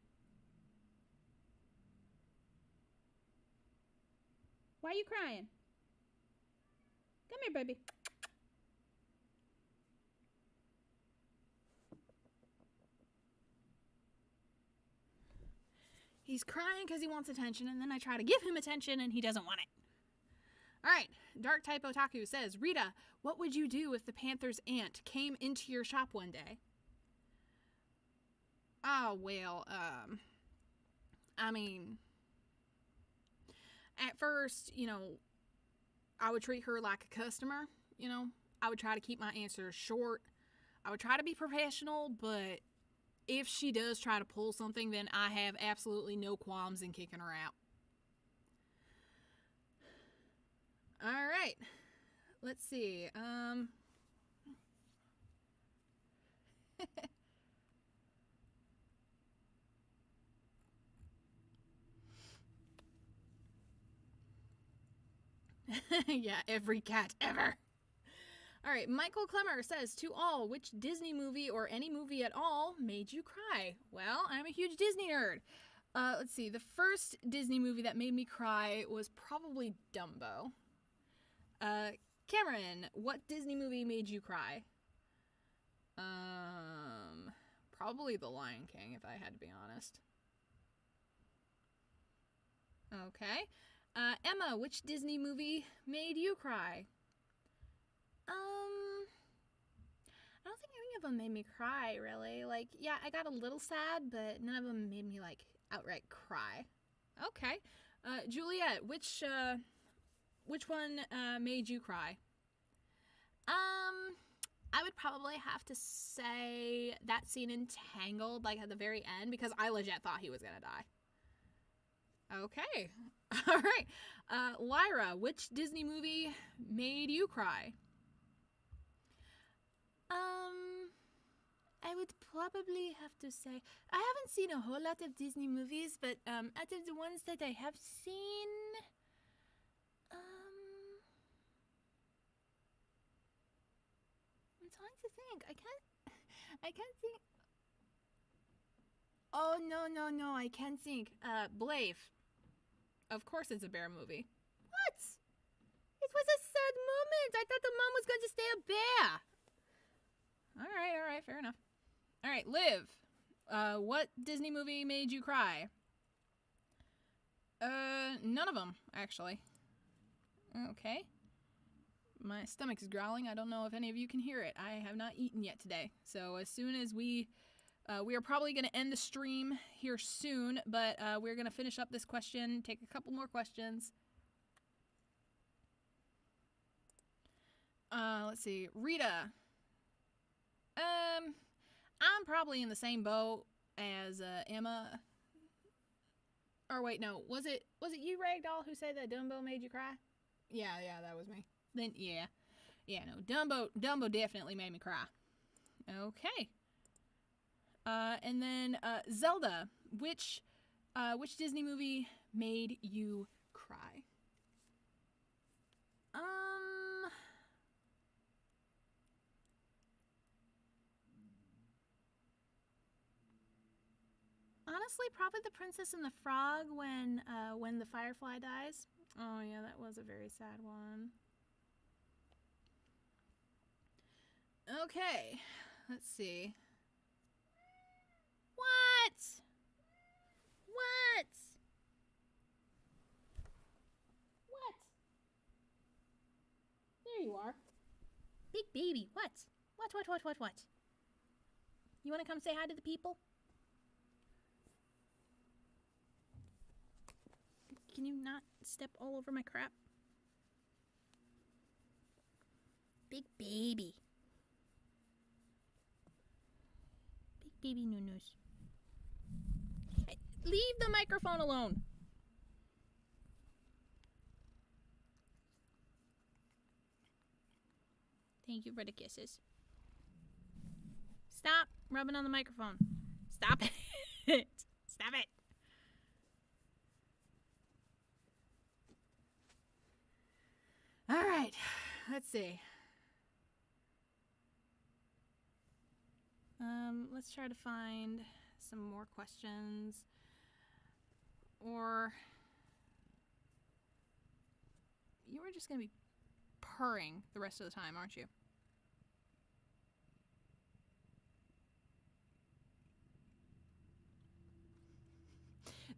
Why are you crying? Come here, baby. He's crying because he wants attention, and then I try to give him attention, and he doesn't want it. All right, Dark Type Otaku says, Rita, what would you do if the Panther's aunt came into your shop one day? Oh, well, I mean, at first, you know, I would treat her like a customer, you know. I would try to keep my answers short. I would try to be professional, but if she does try to pull something, then I have absolutely no qualms in kicking her out. All right. Let's see. Yeah, every cat ever. All right, Michael Clemmer says, to all, which Disney movie or any movie at all made you cry? Well, I'm a huge Disney nerd. Let's see, the first Disney movie that made me cry was probably Dumbo. Cameron, what Disney movie made you cry? Probably The Lion King, if I had to be honest. Okay. Emma, which Disney movie made you cry? I don't think any of them made me cry, really. Like, yeah, I got a little sad, but none of them made me, like, outright cry. Okay. Juliet, which one made you cry? I would probably have to say that scene in Tangled, like, at the very end, because I legit thought he was gonna die. Okay. All right. Lyra, which Disney movie made you cry? I would probably have to say I haven't seen a whole lot of Disney movies, but out of the ones that I have seen, I'm trying to think. I can't think. Oh no, I can't think. Blave. Of course it's a bear movie. What? It was a sad moment. I thought the mom was going to stay a bear. All right, fair enough. All right, Liv. What Disney movie made you cry? None of them, actually. Okay. My stomach is growling. I don't know if any of you can hear it. I have not eaten yet today. So as soon as we are probably going to end the stream here soon, but we're going to finish up this question, take a couple more questions. Let's see. Rita. I'm probably in the same boat as Emma. Or wait, no. Was it you, Ragdoll, who said that Dumbo made you cry? Yeah, that was me. Then yeah, no, Dumbo definitely made me cry. Okay. And then Zelda, which Disney movie made you cry? Honestly, probably The Princess and the Frog when the firefly dies. Oh yeah, that was a very sad one. Okay, let's see. What? There you are. Big baby, what? What? You want to come say hi to the people? Can you not step all over my crap? Big baby. Big baby Nunus. Hey, leave the microphone alone. Thank you for the kisses. Stop rubbing on the microphone. Stop it. Stop it. All right, let's see. Let's try to find some more questions. Or you are just going to be purring the rest of the time, aren't you?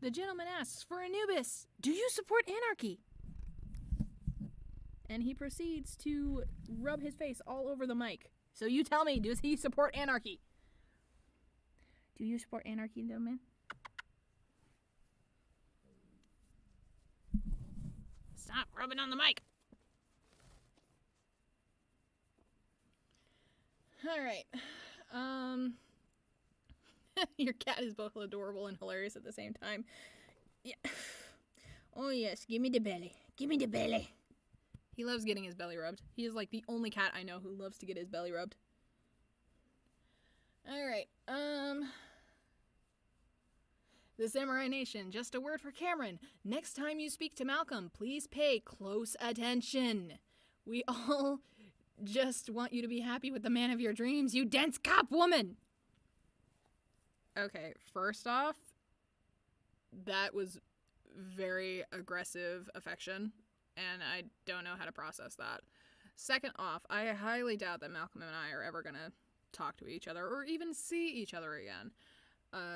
The gentleman asks, for Anubis, do you support anarchy? And he proceeds to rub his face all over the mic. So you tell me, does he support anarchy? Do you support anarchy, gentlemen? Stop rubbing on the mic. All right. Your cat is both adorable and hilarious at the same time. Yeah. Oh yes, give me the belly. Give me the belly. He loves getting his belly rubbed. He is like the only cat I know who loves to get his belly rubbed. Alright, the Samurai Nation, just a word for Cameron. Next time you speak to Malcolm, please pay close attention. We all just want you to be happy with the man of your dreams, you dense cop woman! Okay, first off, that was very aggressive affection, and I don't know how to process that. Second off, I highly doubt that Malcolm and I are ever gonna talk to each other or even see each other again.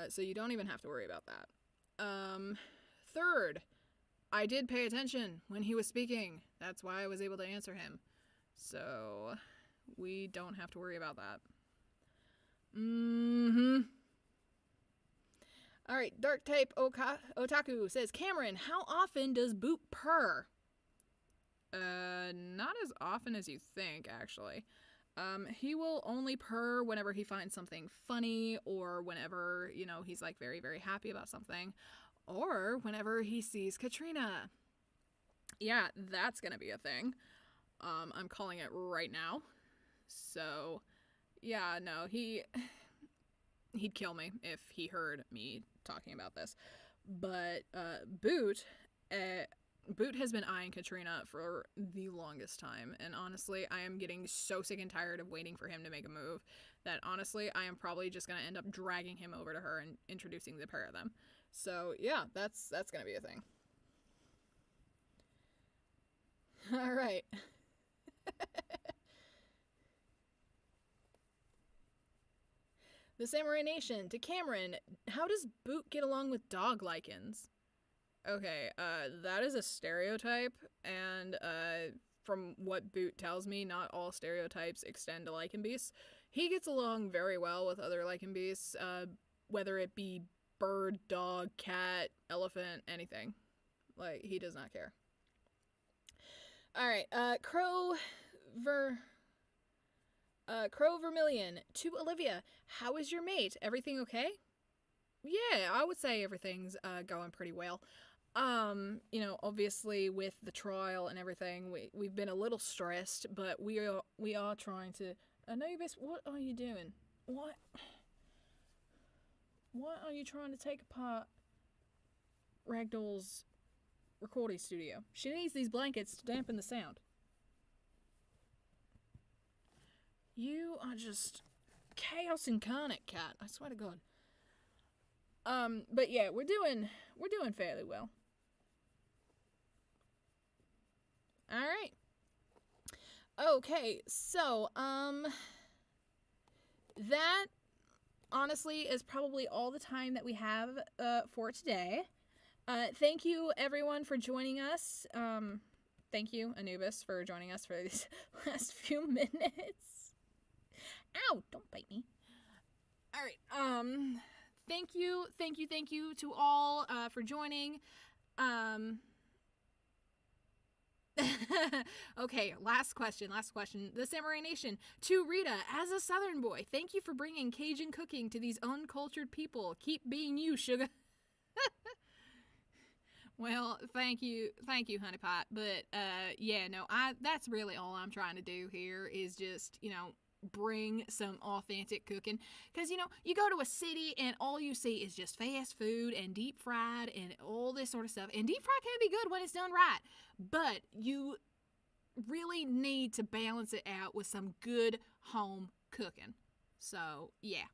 So you don't even have to worry about that. Third, I did pay attention when he was speaking. That's why I was able to answer him. So we don't have to worry about that. Alright, Dark Type Otaku says, Cameron, how often does Boot purr? Not as often as you think, actually. He will only purr whenever he finds something funny, or whenever, you know, he's like very, very happy about something, or whenever he sees Katrina. Yeah, that's gonna be a thing. I'm calling it right now. So, yeah, no, he'd kill me if he heard me talking about this. But, Boot has been eyeing Katrina for the longest time, and honestly, I am getting so sick and tired of waiting for him to make a move that honestly, I am probably just gonna end up dragging him over to her and introducing the pair of them. So yeah, that's gonna be a thing. Alright. The Samurai Nation, to Cameron, how does Boot get along with dog lichens? Okay, that is a stereotype, and from what Boot tells me, not all stereotypes extend to lichen beasts. He gets along very well with other lichen beasts, whether it be bird, dog, cat, elephant, anything. Like, he does not care. Alright, Crow Vermilion, to Olivia, how is your mate? Everything okay? Yeah, I would say everything's going pretty well. You know, obviously with the trial and everything, we've been a little stressed, but we are trying to. Anubis, what are you doing? What are you trying to take apart Ragdoll's recording studio? She needs these blankets to dampen the sound. You are just chaos incarnate, cat. I swear to God. But yeah, we're doing fairly well. Alright. Okay, so, that honestly is probably all the time that we have, for today. Thank you everyone for joining us. Thank you, Anubis, for joining us for these last few minutes. Ow, don't bite me. Alright, thank you to all, for joining. Okay, last question. The Samurai Nation, to Rita, as a Southern boy, thank you for bringing Cajun cooking to these uncultured people. Keep being you, sugar. Well, thank you, honeypot. But, yeah, no, that's really all I'm trying to do here is just, you know, bring some authentic cooking. Because, you know, you go to a city and all you see is just fast food and deep fried and all this sort of stuff. And deep fried can be good when it's done right. But you really need to balance it out with some good home cooking. So, yeah.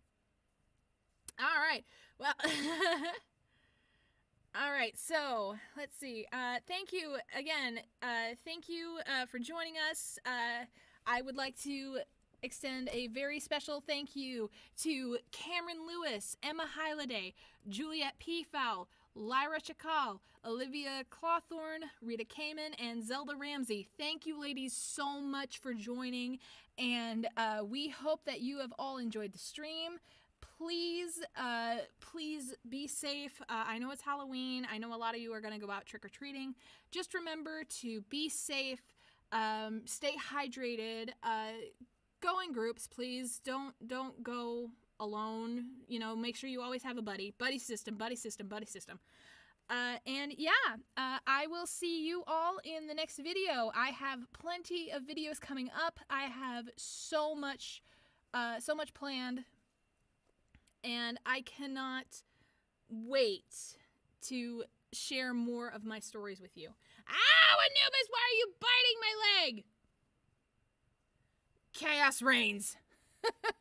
All right. Well... All right, so let's see. Thank you again. Thank you for joining us. I would like to extend a very special thank you to Cameron Lewis, Emma Hyliday, Juliet Peafowl, Lyra Chakal, Olivia Clawthorne, Rita Kamen, and Zelda Ramsey. Thank you, ladies, so much for joining, and we hope that you have all enjoyed the stream. Please be safe. I know it's Halloween. I know a lot of you are going to go out trick-or-treating. Just remember to be safe, stay hydrated, go in groups, please. Don't go alone. You know, make sure you always have a buddy. Buddy system. And yeah, I will see you all in the next video. I have plenty of videos coming up. I have so much planned. and I cannot wait to share more of my stories with you. Ow, Anubis, why are you biting my leg? Chaos reigns.